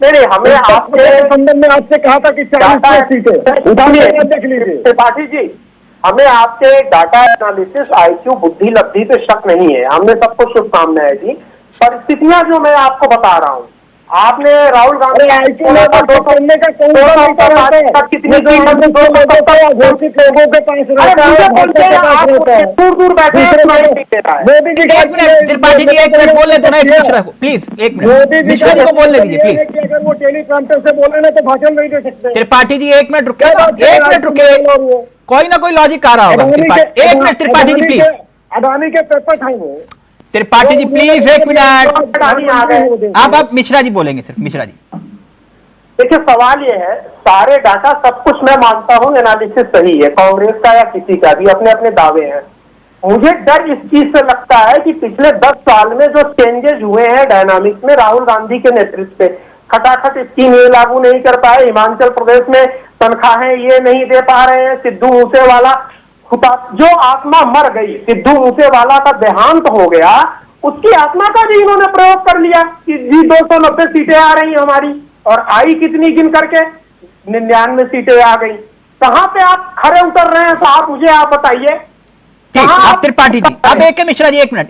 नहीं, हमें आपके संबंध में आपसे कहा था कि 40 सीटें उठाने देख लीजिए। त्रिपाठी जी, हमें आपके डाटा एनालिसिस, IQ, बुद्धि लब्धि पे शक नहीं है। हमने सबको शुभकामनाएं दी। परिस्थितियां जो मैं आपको बता रहा हूँ, आपने राहुल गांधी कितनी लोगों के पास दूर दूर बैठे त्रिपाठी जी 1 मिनट बोल लेते ना, प्लीज 1 मिनट मिश्रा जी को बोलने दीजिए प्लीज। अगर वो टेलीप्रॉम्प्टर से बोले ना तो भाषण नहीं दे सकते। त्रिपाठी जी 1 मिनट रुके, 1 मिनट रुके, कोई ना कोई लॉजिक आ रहा होगा। 1 मिनट त्रिपाठी जी प्लीज। अडानी के पेपर था वो। Tripathi ji please 1 minute. आप मिश्रा जी बोलेंगे, सिर्फ मिश्रा जी। देखिए, सवाल ये है, सारे डाटा सब कुछ मैं मानता हूँ, एनालिसिस सही है, कांग्रेस का या किसी का भी अपने अपने दावे हैं। मुझे डर इस चीज से लगता है कि पिछले 10 साल में जो चेंजेस हुए हैं डायनामिक्स में, राहुल गांधी के नेतृत्व पे खटाखट स्कीम ये लागू नहीं कर पाए, हिमाचल प्रदेश में तनख्वाहें ये नहीं दे पा रहे हैं, सिद्धू मूसेवाला जो आत्मा मर गई, सिद्धू मूसेवाला का देहांत हो गया, उसकी आत्मा का भी इन्होंने प्रयोग कर लिया कि जी 290 सीटें आ रही हमारी, और आई कितनी गिन करके 99 सीटें आ गई। कहां पे आप खरे उतर रहे हैं साहब, मुझे आप बताइए। आप त्रिपाठी जी, अब एक मिश्रा जी 1 मिनट।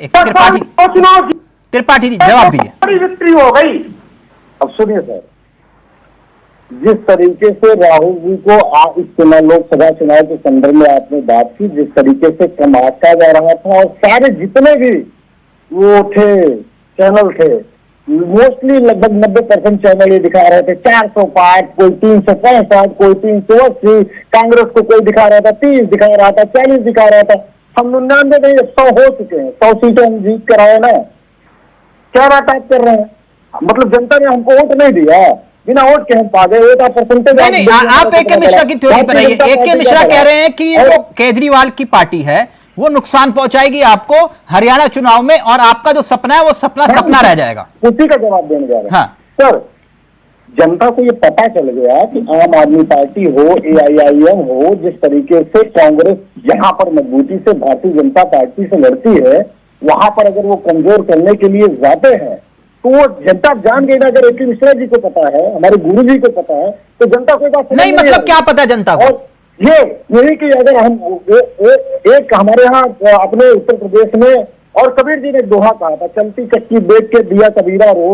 त्रिपाठी जी जवाब दीजिए। विक्ट्री हो गई। अब सुनिए सर, जिस तरीके से राहुल जी को आप इस लोकसभा चुनाव के संदर्भ में आपने बात की, जिस तरीके से कमाता जा रहा था, और सारे जितने भी वो थे चैनल थे, मोस्टली लगभग 90% चैनल ये दिखा रहे थे 405, कोई 365, कोई 380, कांग्रेस को कोई दिखा रहा था 30 दिखा रहा था, 40 दिखा रहा था। हम 99 नहीं 100 हो चुके हैं, 100 सीटें हम जीत कर आए ना। क्या अटैक कर रहे हैं? मतलब जनता ने हमको वोट नहीं दिया, बिना वोट के हम पा गए। वोट आप परसेंटेज नहीं, आप AK मिश्रा की थ्योरी पर आइए। AK मिश्रा कह रहे हैं कि वो केजरीवाल की पार्टी है, वो नुकसान पहुंचाएगी आपको हरियाणा चुनाव में, और आपका जो सपना है वो सपना रह जाएगा। उसी का जवाब देने जा रहे हैं। हाँ सर, जनता को ये पता चल गया कि आम आदमी पार्टी हो, AIIM हो, जिस तरीके से कांग्रेस यहाँ पर मजबूती से भारतीय जनता पार्टी से लड़ती है, वहां पर अगर वो कमजोर करने के लिए जाते हैं तो वो जनता जान गई ना। अगर AK मिश्रा जी को पता है, हमारे गुरु जी को पता है, तो जनता को बात नहीं, मतलब क्या पता है जनता को? और यही कि अगर हम एक हमारे यहाँ अपने उत्तर प्रदेश में, और कबीर जी ने दोहा कहा था, चलती चक्की देख के दिया कबीरा रो,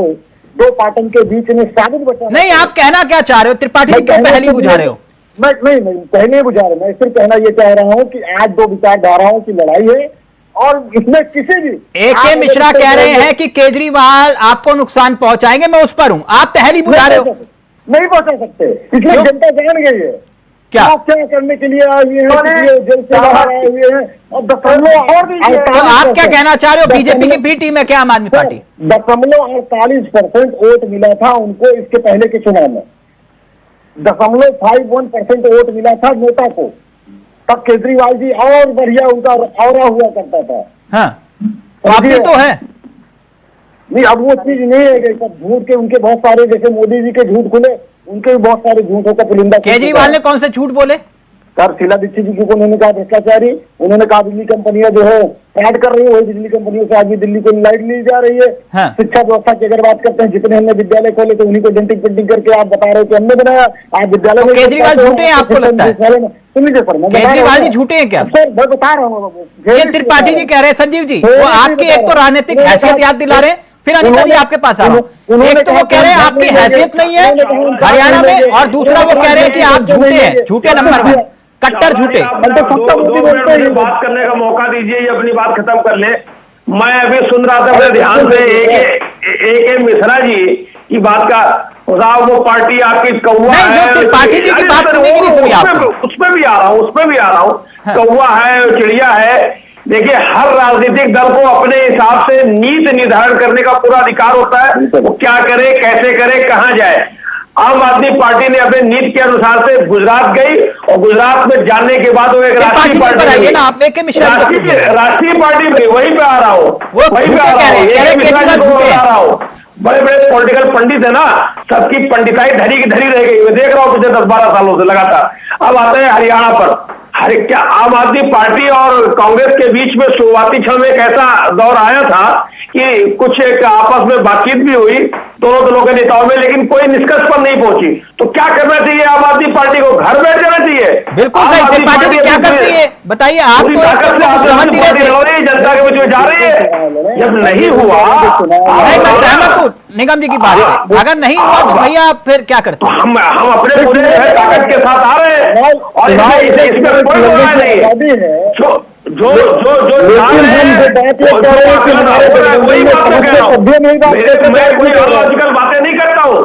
दो पाटन के बीच में साबित बचा। नहीं, आप कहना क्या चाह रहे हो? त्रिपाठी जी क्यों पहली बुझा रहे हो? मैं नहीं पहले बुझा रहा, मैं सिर्फ कहना ये चाह रहा हूँ कि आज 2 विचारधाराओं की लड़ाई है, और इसमें किसी भी AK मिश्रा कह रहे हैं कि केजरीवाल आपको नुकसान पहुंचाएंगे, मैं उस पर हूं, आप पहली बुझा रहे हो। नहीं पहुंचा सकते, इसलिए जनता जान गई है क्या करने के लिए आए हुए हैं, जेल से बाहर आए हुए हैं। और तो आप क्या कहना चाह रहे हो? बीजेपी की भी टीम है क्या आम आदमी पार्टी? 0.48% वोट मिला था उनको इसके पहले के चुनाव में, 0.51% वोट मिला था नोटा को। तब केजरीवाल जी और बढ़िया उनका औरा हुआ करता था। हाँ, काफी तो है। नहीं, अब वो चीज नहीं है कि झूठ के उनके बहुत सारे, जैसे मोदी जी के झूठ खुले, उनके भी बहुत सारे झूठों का पुलिंदा। केजरीवाल ने कौन से झूठ बोले? सर शीला दीक्षित जी को उन्होंने कहा भ्रष्टाचारी, उन्होंने कहा बिजली कंपनियां जो है फ्रॉड कर रही है, वही बिजली कंपनियों से आज भी दिल्ली को लाइट ली जा रही है। हाँ। शिक्षा व्यवस्था की अगर बात करते हैं, जितने हमने विद्यालय खोले तो उन्हीं को डेंटिंग पेंटिंग करके आप बता रहे हो कि हमने बनाया। आप विद्यालय में केजरीवाल झूठे हैं आपको लगता है? सुन लीजिए सर, मैं बता रहा हूं। केजरीवाल जी झूठे हैं क्या? सर मैं बता रहा हूँ, ये त्रिपाठी जी कह रहे हैं, संजीव जी वो आपकी एक तो राजनीतिक हैसियत याद दिला रहे हैं, फिर अनिता जी आपके पास आ रहा हूं। एक तो वो कह रहे हैं आपकी हैसियत नहीं है हरियाणा में, और दूसरा वो कह रहे हैं कि आप झूठे हैं, झूठे नंबर 1, कट्टर झूठे। दो मिनट बात करने का मौका दीजिए, ये अपनी बात खत्म कर ले। मैं अभी सुन रहा था बड़े ध्यान से एक मिश्रा जी की बात का, वो पार्टी आपकी कौवा है, त्रिपाठी जी की बात सुनी कि नहीं सुनी आपने? उसमें भी आ रहा हूँ कौवा है, चिड़िया है। देखिए, हर राजनीतिक दल को अपने हिसाब से नीति निर्धारण करने का पूरा अधिकार होता है, वो क्या करे, कैसे करे, कहां जाए। आम आदमी पार्टी ने अपने नीति के अनुसार से गुजरात गई, और गुजरात में जाने के बाद वो एक राष्ट्रीय पार्टी बनी। राष्ट्रीय पार्टी बनी, वहीं पे आ रहा हूँ, बड़े बड़े पॉलिटिकल पंडित है ना, सबकी पंडिताई धरी की धरी रह गई। मैं देख रहा हूँ पिछले 10-12 सालों से लगातार। अब आते हैं हरियाणा पर। क्या आम आदमी पार्टी और कांग्रेस के बीच में शुरुआती क्षण में एक ऐसा दौर आया था कि कुछ एक आपस में बातचीत भी हुई दोनों दलों के नेताओं में, लेकिन कोई निष्कर्ष पर नहीं पहुंची। तो क्या करना चाहिए आम आदमी पार्टी को? घर बैठ जाना चाहिए। बिल्कुल सही। त्रिपाठी क्या करती है बताइए? आप तो जनता के बीच में जा रही है। जब नहीं हुआ, मैं सहमत हूँ निगम जी की बात है, अगर नहीं हुआ तो भैया फिर क्या करते? हम अपने पूरे ताकत के साथ आ रहे हैं, और इसमें कोई बुराई नहीं है। जो वही बात कह रहा हूँ, मैं कोई लॉजिकल बातें नहीं करता हूँ।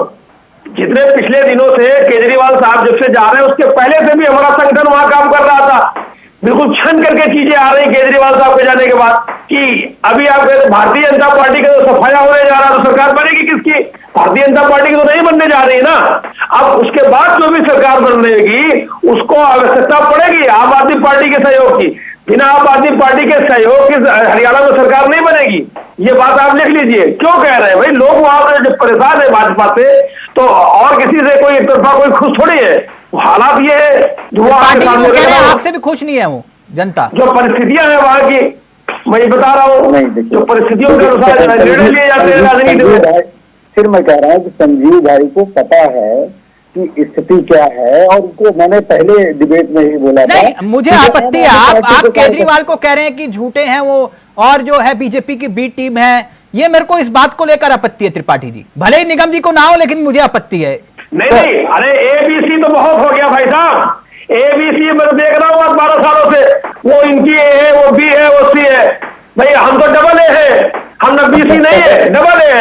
जितने पिछले दिनों से केजरीवाल साहब जब से जा रहे हैं, उसके पहले से भी हमारा संगठन वहां काम कर रहा था। बिल्कुल छन करके चीजें आ रही केजरीवाल साहब के जाने के बाद कि अभी आप भारतीय जनता पार्टी का तो सफाया होने जा रहा, तो सरकार बनेगी किसकी? भारतीय जनता पार्टी की तो नहीं बनने जा रही ना। अब उसके बाद जो भी सरकार बनेगी उसको आवश्यकता पड़ेगी आम आदमी पार्टी के सहयोग की। बिना आम आदमी पार्टी के सहयोग के हरियाणा में सरकार नहीं बनेगी। ये बात आप लिख लीजिए। क्यों कह रहे हैं भाई? लोग वहां से जब परेशान है भाजपा से, तो और किसी से कोई एक तरफा कोई खुश थोड़ी है। हालात ये है जो आपसे भी खुश नहीं है वो जनता, जो परिस्थितियां हैं वहां की, मैं ये बता रहा हूँ, जो परिस्थितियों के अनुसार निर्णय लिए जाते हैं राजनीति में। फिर मैं कह रहा हूँ कि संजीव भाई को पता है कि स्थिति क्या है, और उनको मैंने पहले डिबेट में ही बोला था। नहीं, मुझे आपत्ति है, आप केजरीवाल को कह रहे हैं कि झूठे हैं वो, और जो है बीजेपी की बी टीम है, ये मेरे को इस बात को लेकर आपत्ति है त्रिपाठी जी। भले ही निगम जी को ना हो, लेकिन मुझे आपत्ति है। नहीं, अरे एबीसी तो बहुत हो गया भाई साहब। एबीसी मैं देख रहा हूँ 12 सालों से, वो इनकी ए है, वो बी है, वो सी है। भाई हम तो डबल ए है, हम ना बीसी नहीं है, डबल ए है,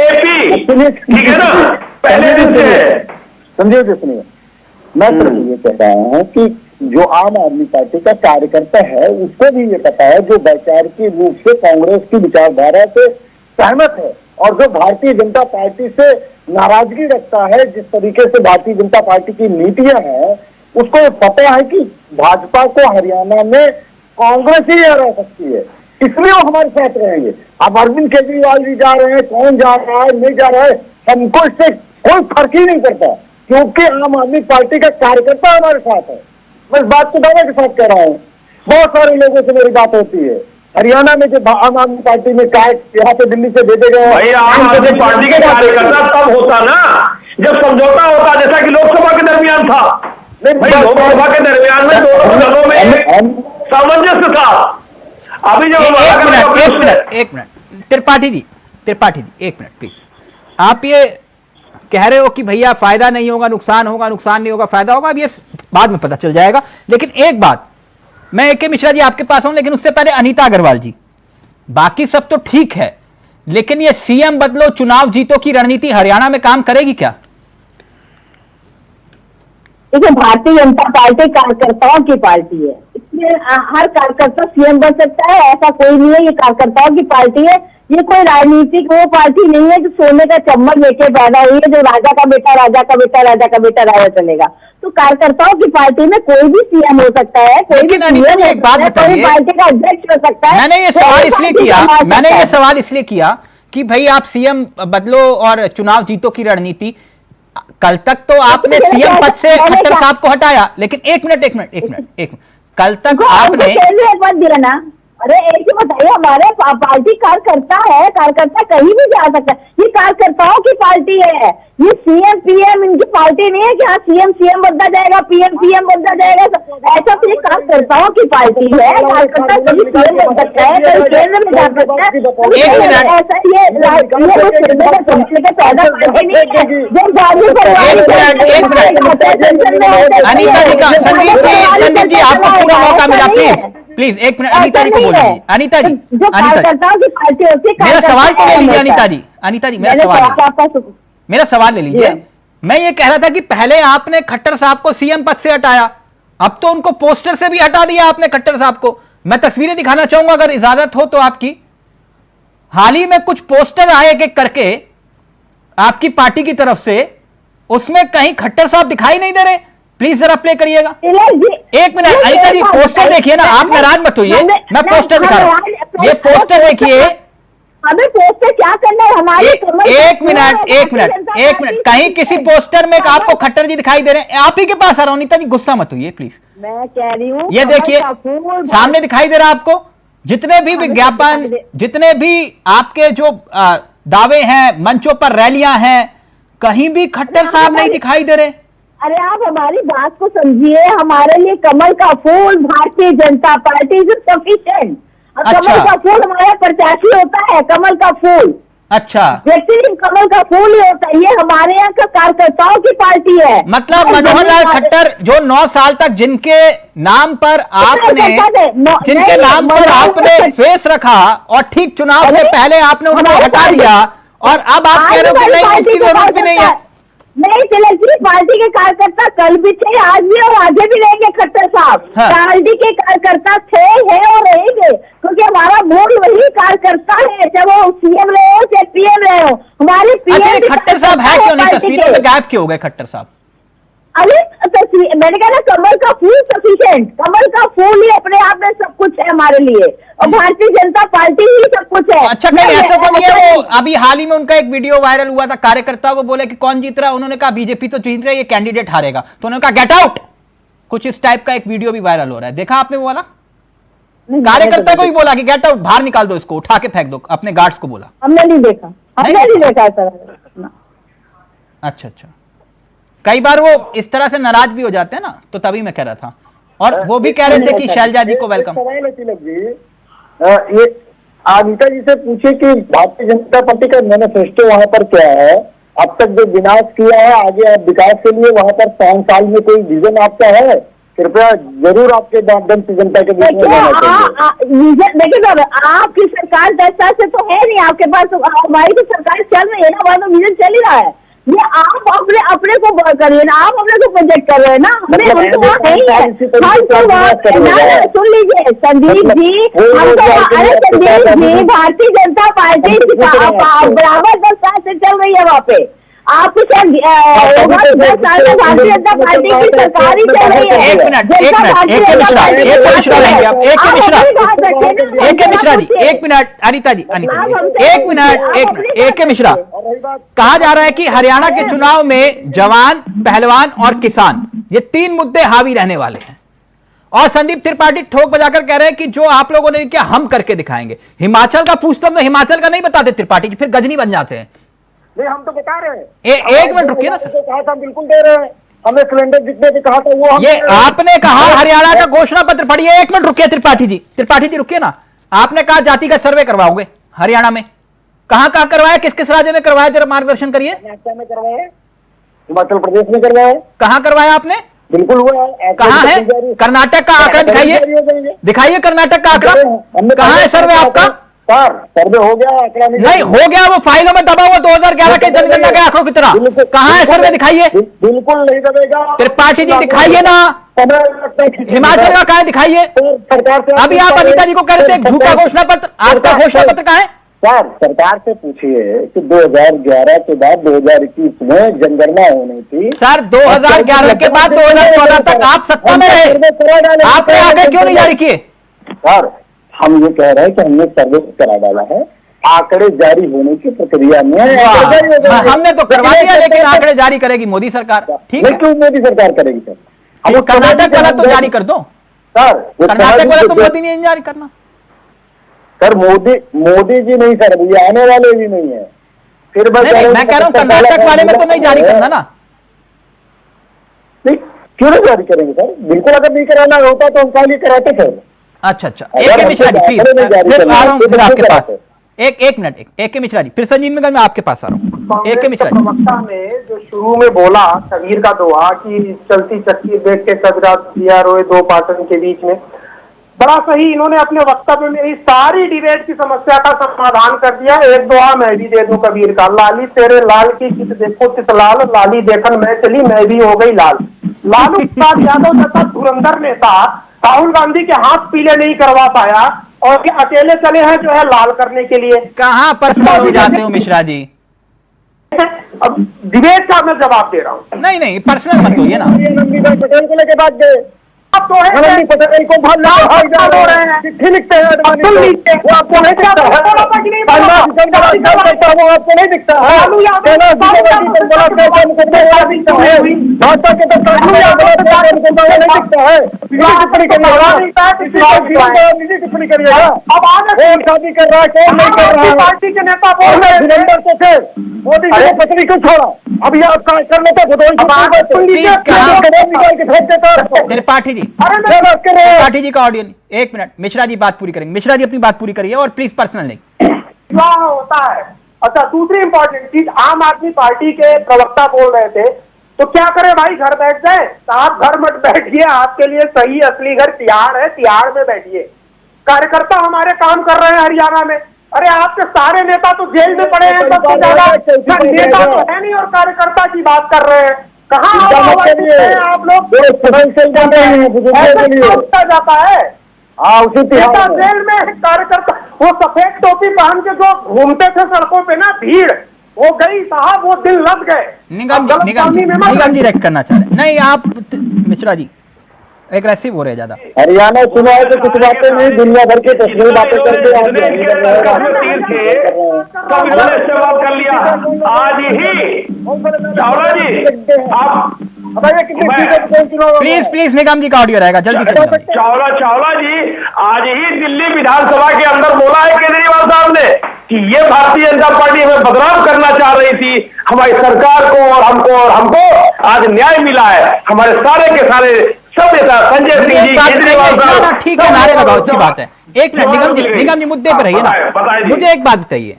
एपी, ठीक है ना, पहले दिन से है। समझे? सुनिए, मैं सिर्फ ये कह रहा हूँ कि जो आम आदमी पार्टी का कार्यकर्ता है उसको भी ये पता है, जो वैचारिक रूप से कांग्रेस की विचारधारा से सहमत है और जो भारतीय जनता पार्टी से नाराजगी रखता है, जिस तरीके से भारतीय जनता पार्टी की नीतियां हैं, उसको ये पता है कि भाजपा को हरियाणा में कांग्रेस ही हरा सकती है, इसलिए वो हमारे साथ रहेंगे। अब अरविंद केजरीवाल जी जा रहे हैं, कौन जा रहा है, नहीं जा रहा है, हमको इससे कोई फर्क ही नहीं पड़ता, क्योंकि आम आदमी पार्टी का कार्यकर्ता हमारे साथ है। मैं इस बात को दावे के साथ कह रहा हूँ। बहुत सारे लोगों से मेरी बात होती है। हरियाणा में जो आम आदमी पार्टी में यहाँ पे दिल्ली से भेजे गए, भाई आम आदमी पार्टी के कार्यकर्ता तब होता ना जब समझौता होता, जैसा कि लोकसभा के दरमियान था। भाई लोकसभा के दरमियान में दोनों दलों में सामंजस्य था। अभी जब एक मिनट त्रिपाठी जी, एक मिनट प्लीज। आप ये कह रहे हो कि भैया फायदा नहीं होगा, नुकसान होगा, नुकसान नहीं होगा, फायदा होगा, अब ये बाद में पता चल जाएगा। लेकिन एक बात, मैं ए.के. मिश्रा जी आपके पास हूं, लेकिन उससे पहले अनीता अग्रवाल जी, बाकी सब तो ठीक है, लेकिन ये सीएम बदलो चुनाव जीतो की रणनीति हरियाणा में काम करेगी क्या? देखिए, भारतीय जनता पार्टी कार्यकर्ताओं की पार्टी है, इसलिए हर कार्यकर्ता सीएम बन सकता है, ऐसा कोई नहीं है। ये कार्यकर्ताओं की पार्टी है, ये कोई राजनीतिक वो पार्टी नहीं है जो सोने का चम्मच लेके पैदा हुई है, जो राजा का बेटा राजा का बेटा राजा का बेटा राजा चलेगा। तो कार्यकर्ताओं की पार्टी में कोई भी सीएम हो सकता है, कोई भी एक बात बताइए, पार्टी का अध्यक्ष हो सकता है। मैंने ये सवाल इसलिए किया कि भाई आप सीएम बदलो और चुनाव जीतो की रणनीति, कल तक तो आपने सीएम पद से खट्टर साहब को हटाया, लेकिन एक मिनट, कल तक आपने पद दिया ना। अरे एक ही बताइए, हमारे पार्टी कार्यकर्ता है, कार्यकर्ता कहीं भी जा सकता है, ये कार्यकर्ताओं की पार्टी है, ये सीएम पीएम इनकी पार्टी नहीं है कि हाँ सीएम बनता जाएगा, पीएम बनता जाएगा, ऐसा तो ये कार्यकर्ताओं की पार्टी है। कार्यकर्ता कभी सीएम बन सकता है, कभी केंद्र में जा सकता है, ऐसा ये पैदा पार्टी नहीं है जो गांधी संदीप जी आपको पूरा मौका मिला, प्लीज एक मिनट अनीता जी को बोलिए। अनीता जी, मेरा सवाल तो ले लीजिए। अनीता जी मेरा सवाल ले लीजिए। मैं ये कह रहा था कि पहले आपने खट्टर साहब को सीएम पद से हटाया, अब तो उनको पोस्टर से भी हटा दिया आपने खट्टर साहब को। मैं तस्वीरें दिखाना चाहूंगा अगर इजाजत हो तो आपकी। हाल ही में कुछ पोस्टर आए एक एक करके आपकी पार्टी की तरफ से, उसमें कहीं खट्टर साहब दिखाई नहीं दे रहे। प्लीज जरा प्ले करिएगा। एक मिनट अनीता जी, पोस्टर देखिए ना, आप नाराज मत होइए, मैं पोस्टर दिखा रहा हूं, ये पोस्टर देखिए। हमें पोस्टर क्या करना है हमारे? एक मिनट, कहीं किसी पोस्टर में आपको खट्टर जी दिखाई दे रहे हैं? आप ही के पास आ रहा हूं अनीता जी, गुस्सा मत होइए प्लीज। मैं कह रही हूँ ये देखिए सामने दिखाई दे रहा है आपको, जितने भी विज्ञापन, जितने भी आपके जो दावे हैं, मंचों पर रैलियां हैं, कहीं भी खट्टर साहब नहीं दिखाई दे रहे। अरे आप हमारी बात को समझिए, हमारे लिए कमल का फूल Bharatiya Janata party is sufficient. कमल का फूल हमारा प्रत्याशी होता है, कमल का फूल। अच्छा, व्यक्ति कमल का फूल ही होता है, ये हमारे यहाँ का कार्यकर्ताओं की पार्टी है। मतलब मनोहर लाल खट्टर जो 9 साल तक जिनके नाम पर आपने फेस रखा और ठीक चुनाव से पहले आपने उनको हटा दिया, और अब आप कह रहे हो कि नहीं उसकी जरूरत भी नहीं है। नहीं चलेगी, पार्टी के कार्यकर्ता कल भी थे, आज भी और आगे भी रहेंगे खट्टर साहब। पार्टी के कार्यकर्ता थे, हैं और रहेंगे, क्योंकि हमारा मूल वही कार्यकर्ता है, चाहे वो सीएम रहे हो चाहे पीएम रहे हो। हमारे पीएम खट्टर साहब है क्यों नहीं तस्वीरों में, गायब क्यों हो गए खट्टर साहब? अरे मैंने कहा ना, कमल का फूल सफिशिएंट, कमल का फूल ही अपने आप में सब कुछ है हमारे लिए, और भारतीय जनता पार्टी ही सब कुछ है। अच्छा, कहीं ऐसा तो नहीं है? वो अभी हाल ही में उनका एक वीडियो वायरल हुआ था, कार्यकर्ताओं को बोले कि कौन जीत रहा है, उन्होंने कहा बीजेपी तो जीत रही है, ये कैंडिडेट हारेगा, तो उन्होंने कहा गेट आउट। कुछ इस टाइप का एक वीडियो भी वायरल हो रहा है, देखा आपने वो वाला? कार्यकर्ता को ही बोला कि गेट आउट, बाहर निकाल दो इसको, उठा के फेंक दो, अपने गार्ड्स को बोला। हमने नहीं देखा, हमने नहीं देखा सर। अच्छा, कई बार वो इस तरह से नाराज भी हो जाते हैं ना, तो तभी मैं कह रहा था। और वो भी कह रहे थे कि शैलजा जी को वेलकम। सवाल है तिलक जी, ये अनीता जी से पूछे कि भारतीय जनता पार्टी का मैनिफेस्टो वहां पर क्या है? अब तक जो विनाश किया है, आगे आप विकास के लिए वहां पर 5 साल में कोई विजन आपका है? कृपया जरूर आपके माध्यम से जनता के बीच में देखिए साहब, आपकी सरकार 10 साल से तो है नहीं आपके पास, हमारी तो सरकार चल रही है ना, हमारा तो विजन चल ही रहा है। ये आप अपने को करिए ना, आप अपने को प्रोजेक्ट कर रहे हैं ना, हमने हमको वहाँ नहीं है। सुन लीजिए संदीप जी, अरे संदीप जी, भारतीय जनता पार्टी बराबर 10 साल से चल रही है वहाँ पे। आपको शायद 10 साल में भारतीय जनता पार्टी की सरकार ही चल रही है। एक मिनट अनीता जी, एक मिश्रा। कहा जा रहा है कि हरियाणा के चुनाव में जवान, पहलवान और किसान, ये 3 मुद्दे हावी रहने वाले हैं, और संदीप त्रिपाठी ठोक बजाकर कह रहे हैं कि जो आप लोगों ने किया हम करके दिखाएंगे। हिमाचल का पूछता तो हिमाचल का नहीं बताते त्रिपाठी, फिर गजनी बन जाते हैं। नहीं, हम तो बता रहे हैं। एक मिनट रुकिए ना सर, कहा था बिल्कुल दे रहे हैं, हमें सिलेंडर जितने भी कहा था वो ये आपने कहा हरियाणा का घोषणा पत्र पढ़िए। एक मिनट रुकिए त्रिपाठी जी रुकिए ना। आपने कहा जातिगत सर्वे करवाओगे हरियाणा में, कहां करवाया, किस किस राज्य में करवाया, जरा मार्गदर्शन करिए। में करवाया, हिमाचल प्रदेश में करवाया, कहां करवाया आपने? बिल्कुल हुआ है। कहां है? कर्नाटक का आंकड़ा दिखाइए कर्नाटक का आंकड़ा कहां है सर्वे आपका? सर सर्वे हो गया, आंकड़ा नहीं हो गया, वो फाइलों में दबा हुआ 2011 के जनगणना के आंकड़ों की तरह। कहां है सर्वे, दिखाइए। बिल्कुल नहीं दबेगा त्रिपाठी जी दिखाइए ना, हिमाचल का कहां है दिखाइए। सरकार से अभी आप अनीता जी को कह रहे थे झूठा घोषणा पत्र, आपका घोषणा पत्र कहां है? सर सरकार से पूछिए कि 2011 के बाद 2021 में जनगणना होनी थी। सर 2011 के बाद 2014 तक आप सत्ता में रहे, आपने आगे क्यों नहीं जारी किए? सर हम ये कह रहे हैं कि हमने सर्वे करा डाला है, आंकड़े जारी होने की प्रक्रिया में है। हमने तो करवा दिया, लेकिन आंकड़े जारी करेगी मोदी सरकार। ठीक है, क्यों मोदी सरकार करेगी सर? अब कर्नाटक वाला तो जारी कर दो सर, कर्नाटक वाला तो मोदी नहीं जारी करना सर। मोदी जी नहीं सर, ये आने वाले भी नहीं है। फिर मैं कह रहा हूँ कर्नाटक वाले में तो नहीं जारी करना ना। नहीं, क्यों नहीं जारी करेंगे सर? बिल्कुल, अगर नहीं कराना होता तो हम पहले कराते सर। अच्छा, एक के मिश्रा जी प्लीज, फिर आ रहा हूँ फिर आपके पास। एक मिनट, एक के मिश्रा जी, फिर संजीव में मैं आपके पास आ रहा हूँ। एक के मिश्रा जी, प्रवक्ता ने जो शुरू में बोला कबीर का दोहा कि चलती चक्की देख के कबीरा दिया रोए दो पाटन के बीच में, बड़ा सही इन्होंने अपने वक्तव्य में इस सारी डिबेट की समस्या का समाधान कर दिया। एक दोहा मैं भी दे दूं कबीर का, लाली तेरे लाल की चित देखो चित लाल, लाली देखन मैं चली मैं भी हो गई लाल। लालू प्रसाद यादव जैसा धुरंधर नेता राहुल गांधी के हाथ पीले नहीं करवा पाया और कि अकेले चले हैं जो है लाल करने के लिए। कहाँ पर्सनल हो जाते हो मिश्रा जी? अब डिबेट का मैं जवाब दे रहा हूँ। नहीं पर्सनल मत होइए ना। पटेल को लेके बात गए, अब तो है पटेल को हो रहे हैं, चिट्ठी लिखते हैं, वो आपको नहीं दिखता है, वो आपको नहीं दिखता है। भाजपा के तो नहीं दिखता है। टिप्पणी करिएगा। अब आज कौन शादी कर रहा है, कौन नहीं कर रहा है? पार्टी के नेता बोल रहे हैं सिलेंडर तो थे, मोदी जी ने पत्नी क्यों छोड़ा? अभी आप कर लेते त्रिपाठी जी, त्रिपाठी जी का ऑडियो नहीं। एक मिनट, मिश्रा जी बात पूरी करेंगे। मिश्रा जी अपनी बात पूरी करिए और प्लीज पर्सनल नहीं। विवाह होता है। अच्छा, दूसरी इंपॉर्टेंट चीज, आम आदमी पार्टी के प्रवक्ता बोल रहे थे तो क्या करें भाई, घर बैठ जाए? आप घर मत बैठिए, आपके लिए सही असली घर तिहाड़ है, तिहाड़ में बैठिए। कार्यकर्ता हमारे काम कर रहे हैं हरियाणा में। अरे आपके सारे नेता तो जेल में पड़े हैं, सबसे ज्यादा नेता तो है नहीं और कार्यकर्ता की बात कर रहे हैं। कहाँ आप लोग जाता है? उसी जेल में कार्यकर्ता, वो सफेद टोपी पहन के जो घूमते थे सड़कों पे ना, भीड़ हो गई साहब, वो दिन लग गए। निगम जी रेक्ट करना चाह रहे नहीं आप मिश्रा जी एग्रेसिव हो रहे ज्यादा। हरियाणा चुनाव है तो कुछ बातें नहीं, दुनिया भर के तस्वीर बातें करके जवाब कर लिया आज ही। चावला जी आप प्लीज निगम जी का ऑडियो रहेगा जल्दी से। चावला जी आज ही दिल्ली विधानसभा के अंदर बोला है केजरीवाल साहब ने कि ये भारतीय जनता पार्टी हमें बदनाम करना चाह रही थी, हमारी सरकार को और हमको आज न्याय मिला है। हमारे सारे के सारे सब नेता, संजय सिंह जी, केजरीवाल साहब, ठीक है, नारे लगाओ, अच्छी बात है। एक मिनट निगम जी मुद्दे पर रहिए ना। मुझे एक बात बताइए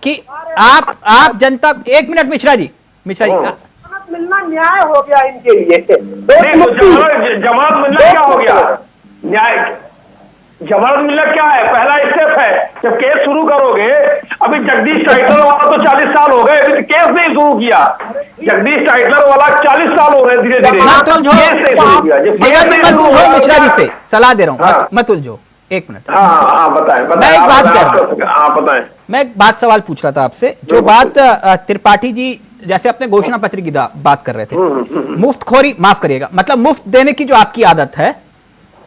कि आप जनता, एक मिनट मिश्रा जी मिलना न्याय हो गया इनके लिए। जमानत मिलना क्या हो गया? न्याय जमानत मिलना क्या है? पहला स्टेप है, जब केस शुरू करोगे। अभी जगदीश टाइटलर वाला तो 40 साल हो गए, अभी केस नहीं शुरू किया। जगदीश टाइटलर वाला 40 साल हो रहे, धीरे धीरे मिश्रा जी से सलाह दे रहा हूँ, मत उलझो। एक मिनट, बताएं। मैं एक बात कह रहा हूँ, बताएं। मैं एक बात सवाल पूछ रहा था आपसे। जो बात त्रिपाठी जी जैसे अपने घोषणा पत्र की बात कर रहे थे, मुफ्तखोरी, माफ करिएगा, मतलब मुफ्त देने की जो आपकी आदत है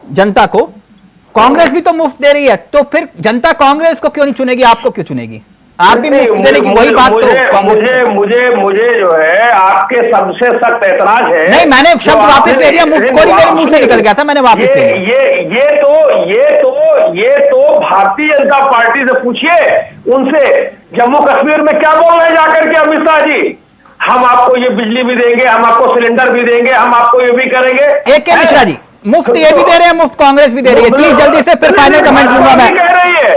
जनता को, कांग्रेस भी तो मुफ्त दे रही है, तो फिर जनता कांग्रेस को क्यों नहीं चुनेगी, आपको क्यों चुनेगी? आप भी मुफ्त देने की वही बात तो मुझे जो है आपके सबसे सख्त ऐतराज है। नहीं, मैंने शब्द वापस ले लिया, मुफ्तखोरी मेरे मुंह से निकल गया था, मैंने वापस ले लिया। ये तो भारतीय जनता पार्टी से पूछिए, उनसे जम्मू कश्मीर में क्या बोल रहे हैं जाकर के अमित शाह जी, हम आपको ये बिजली भी देंगे, हम आपको सिलेंडर भी देंगे, हम आपको ये भी करेंगे। एक के मिश्रा जी, मुफ्त ये भी दे रहे हैं, मुफ्त कांग्रेस भी दे रही है। प्लीज जल्दी से फिर फाइनल कमेंट लूंगा मैं। कह रही है,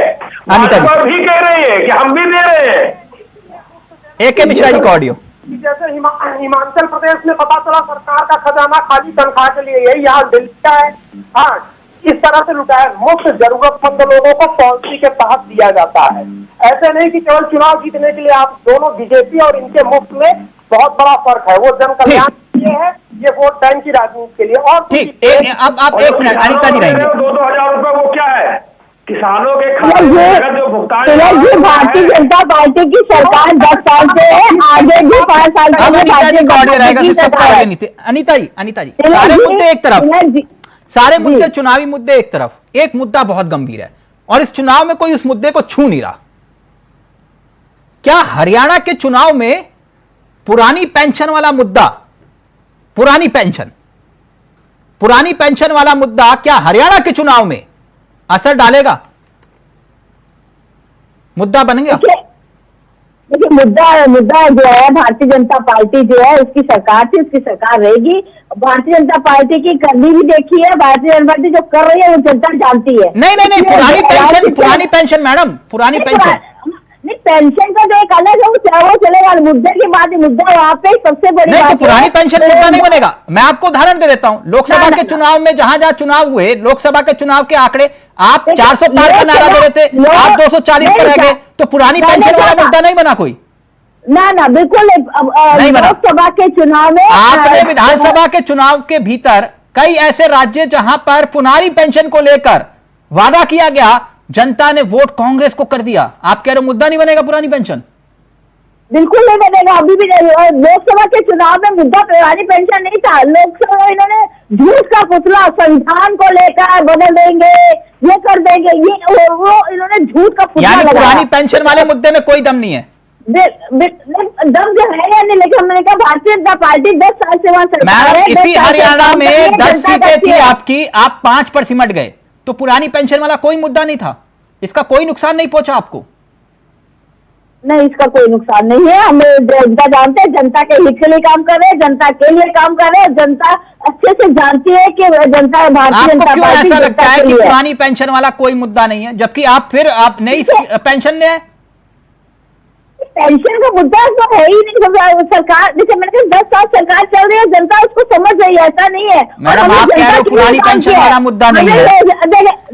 भी कह रही है कि हम भी दे रहे हैं। एक के मिश्रा जी का ऑडियो। जैसे हिमाचल प्रदेश में पता चला सरकार का खजाना खाली तनख्वाह के लिए है, यहाँ दिल्ली का है। हाँ, इस तरह से लुटाया। मुफ्त जरूरतमंद लोगों को पॉलिसी के तहत दिया जाता है। ऐसे नहीं कि केवल चुनाव जीतने के लिए। आप दोनों बीजेपी और इनके मुफ्त में बहुत बड़ा फर्क है। वो जन कल्याण के लिए है, ये वोट बैंक की राजनीति के लिए। और ठीक, अब आप एक मिनट, अनिता जी रहेंगे। 2,000 रुपए वो क्या है? किसानों के खाते में जो भुगतान, ये भारतीय जनता पार्टी की सरकार 10 साल से है, आगे भी 5 साल के लिए भारतीय जनता पार्टी की सरकार है। अनिता जी, सारे मुद्दे एक तरफ, सारे मुद्दे चुनावी मुद्दे एक तरफ, एक मुद्दा बहुत गंभीर है और इस चुनाव में कोई उस मुद्दे को छू नहीं रहा। क्या हरियाणा के चुनाव में पुरानी पेंशन वाला मुद्दा, पुरानी पेंशन वाला मुद्दा क्या हरियाणा के चुनाव में असर डालेगा, मुद्दा बनेगा? देखिए मुद्दा जो है, भारतीय जनता पार्टी जो है उसकी सरकार थी, उसकी सरकार रहेगी। भारतीय जनता पार्टी की करनी भी देखी है, भारतीय जनता पार्टी जो कर रही है वो जनता जानती है। नहीं, पुरानी पेंशन मैडम, पुरानी पेंशन नहीं, पेंशन का जो एक अलग है वो चलेगा, मुद्दे की बात है, मुद्दा वहाँ पे सबसे बड़ी नहीं, बात तो पुरानी है। पेंशन मुद्दा नहीं बनेगा। मैं आपको उदाहरण दे देता हूं, लोकसभा के चुनाव में जहां चुनाव हुए, लोकसभा के चुनाव के आंकड़े आप 400 पार का नारा दे रहे थे, आप 240 पर रह गए, तो पुरानी पेंशन वाला मुद्दा नहीं बना कोई? ना बिल्कुल नहीं बना। लोकसभा के चुनाव में आपने विधानसभा के चुनाव के भीतर कई ऐसे राज्य जहां पर पुरानी पेंशन को लेकर वादा किया गया, जनता ने वोट कांग्रेस को कर दिया। आप कह रहे हो मुद्दा नहीं बनेगा पुरानी पेंशन? बिल्कुल नहीं बनेगा, अभी भी नहीं। और लोकसभा के चुनाव में मुद्दा पुरानी पेंशन नहीं था। लोकसभा में इन्होंने झूठ का पुतला संविधान को लेकर बदल देंगे, ये कर देंगे, ये वो इन्होंने झूठ का पुतला यानी लगाया। पुरानी पेंशन वाले मुद्दे में कोई दम नहीं है? दम जो है या नहीं, लेकिन मैंने कहा भारतीय जनता पार्टी 10 साल से वहां सरकार है। इसी हरियाणा में 10 सीटें थी है। आपकी, आप 5 पर सिमट गए, तो पुरानी पेंशन वाला कोई मुद्दा नहीं था, इसका कोई नुकसान नहीं पहुंचा आपको? नहीं, इसका कोई नुकसान नहीं है। हम जनता जानते हैं, जनता के हित के लिए काम कर रहे हैं, जनता के लिए काम कर रहे हैं। जनता अच्छे से जानती है कि जनता भारतीय जनता आपको क्यों पार्टी ऐसा लगता है कि जनता के लिए पुरानी पेंशन वाला कोई मुद्दा नहीं है, जबकि आप नई पेंशन ले आए? पेंशन का मुद्दा तो है ही नहीं। सरकार, जैसे मैंने कहा 10 साल सरकार चल रही है, जनता उसको समझ रही है, ऐसा नहीं है। मैडम, आप कह रहे हो पुरानी पेंशन वाला मुद्दा नहीं है।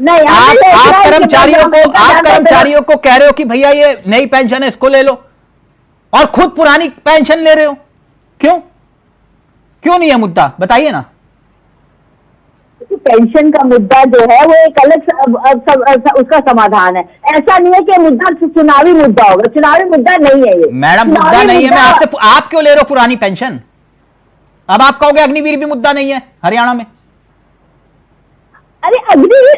नहीं, आप कर्मचारियों को कह रहे हो कि भैया ये नई पेंशन है, इसको ले लो, और खुद पुरानी पेंशन ले रहे हो। क्यों नहीं है मुद्दा, बताइए ना। पेंशन का मुद्दा जो है वो एक अलग उसका समाधान है। ऐसा नहीं है कि मुद्दा चुनावी मुद्दा होगा, चुनावी मुद्दा नहीं है ये। मैडम मुद्दा नहीं है, मैं आपसे, आप क्यों ले रहे हो पुरानी पेंशन? अब आप कहोगे अग्निवीर भी मुद्दा नहीं है हरियाणा में। अरे अग्निवीर,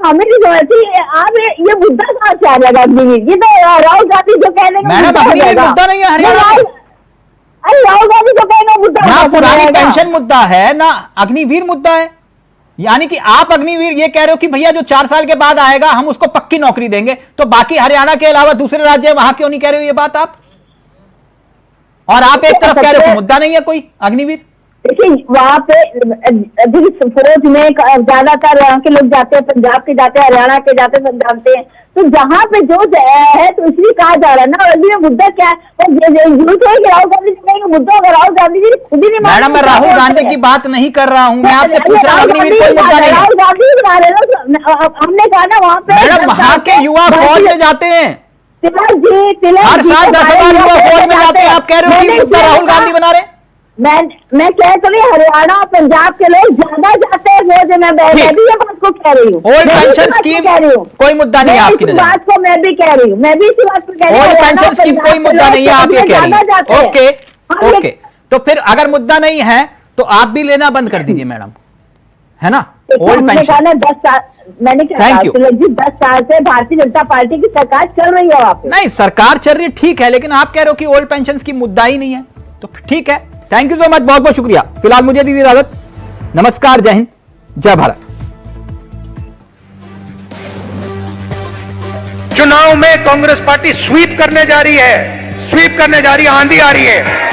हमें भी समझती है आप, ये मुद्दा कहाँ से आ जाएगा अग्निवीर? ये तो राहुल गांधी जो कह रहे हैं मैडम अग्निवीर मुद्दा नहीं है हरियाणा में। अरे राहुल गांधी जो कह रहे हैं मुद्दा ना पुरानी पेंशन मुद्दा है, ना अग्निवीर मुद्दा है। यानी कि आप अग्निवीर ये कह रहे हो कि भैया जो 4 साल के बाद आएगा हम उसको पक्की नौकरी देंगे, तो बाकी हरियाणा के अलावा दूसरे राज्य है, वहां क्यों नहीं कह रहे हो ये बात आप? और आप एक तरफ कह रहे हो मुद्दा नहीं है कोई अग्निवीर। देखिए वहाँ पे फौज में ज्यादातर यहाँ के लोग जाते हैं, पंजाब के जाते हैं, हरियाणा के जाते हैं, सब जानते हैं। तो जहाँ पे जो है तो इसलिए कहा जा रहा है ना, अभी मुद्दा क्या है? झूठ है कि राहुल गांधी जी कहेंगे मुद्दा होगा, राहुल गांधी जी खुद ही नहीं। मैडम मैं राहुल गांधी की बात नहीं कर रहा हूँ, मैं आपसे पूछ रहा हूँ अग्निवीर कोई मुद्दा नहीं है। राहुल गांधी बना रहे ना, हमने कहा ना वहाँ पे। मैडम वहां के युवा फौज में जाते हैं, तिलक जी हर साल 10,000 युवा फौज में जाते हैं, आप कह रहे हो कि मुद्दा राहुल गांधी बना रहे? मैं कह तो नहीं, हरियाणा पंजाब के लोग ज्यादा जाते हैं फौज में, मैं भी ये बात को कह रही हूँ। ओल्ड पेंशन स्कीम कोई मुद्दा नहीं है आपकी नजर? बात को मैं भी कह रही हूँ, मैं भी इसी बात को कह रही हूँ। ओल्ड पेंशन स्कीम कोई मुद्दा नहीं है, आप ये कह रही हैं। ओके, तो फिर अगर मुद्दा नहीं है तो आप भी लेना बंद कर दीजिए मैडम, है ना? ओल्ड पेंशन 10 साल, मैंने Thank you. 10 साल से भारतीय जनता पार्टी की सरकार चल रही है वहाँ पे। नहीं, सरकार चल रही है ठीक है, लेकिन आप कह रहे हो कि ओल्ड पेंशन की मुद्दा ही नहीं है, तो ठीक है। थैंक यू सो मच, बहुत बहुत शुक्रिया। फिलहाल मुझे दीजिए इजाजत, नमस्कार, जय हिंद, जय भारत। चुनाव में कांग्रेस पार्टी स्वीप करने जा रही है, आंधी आ रही है।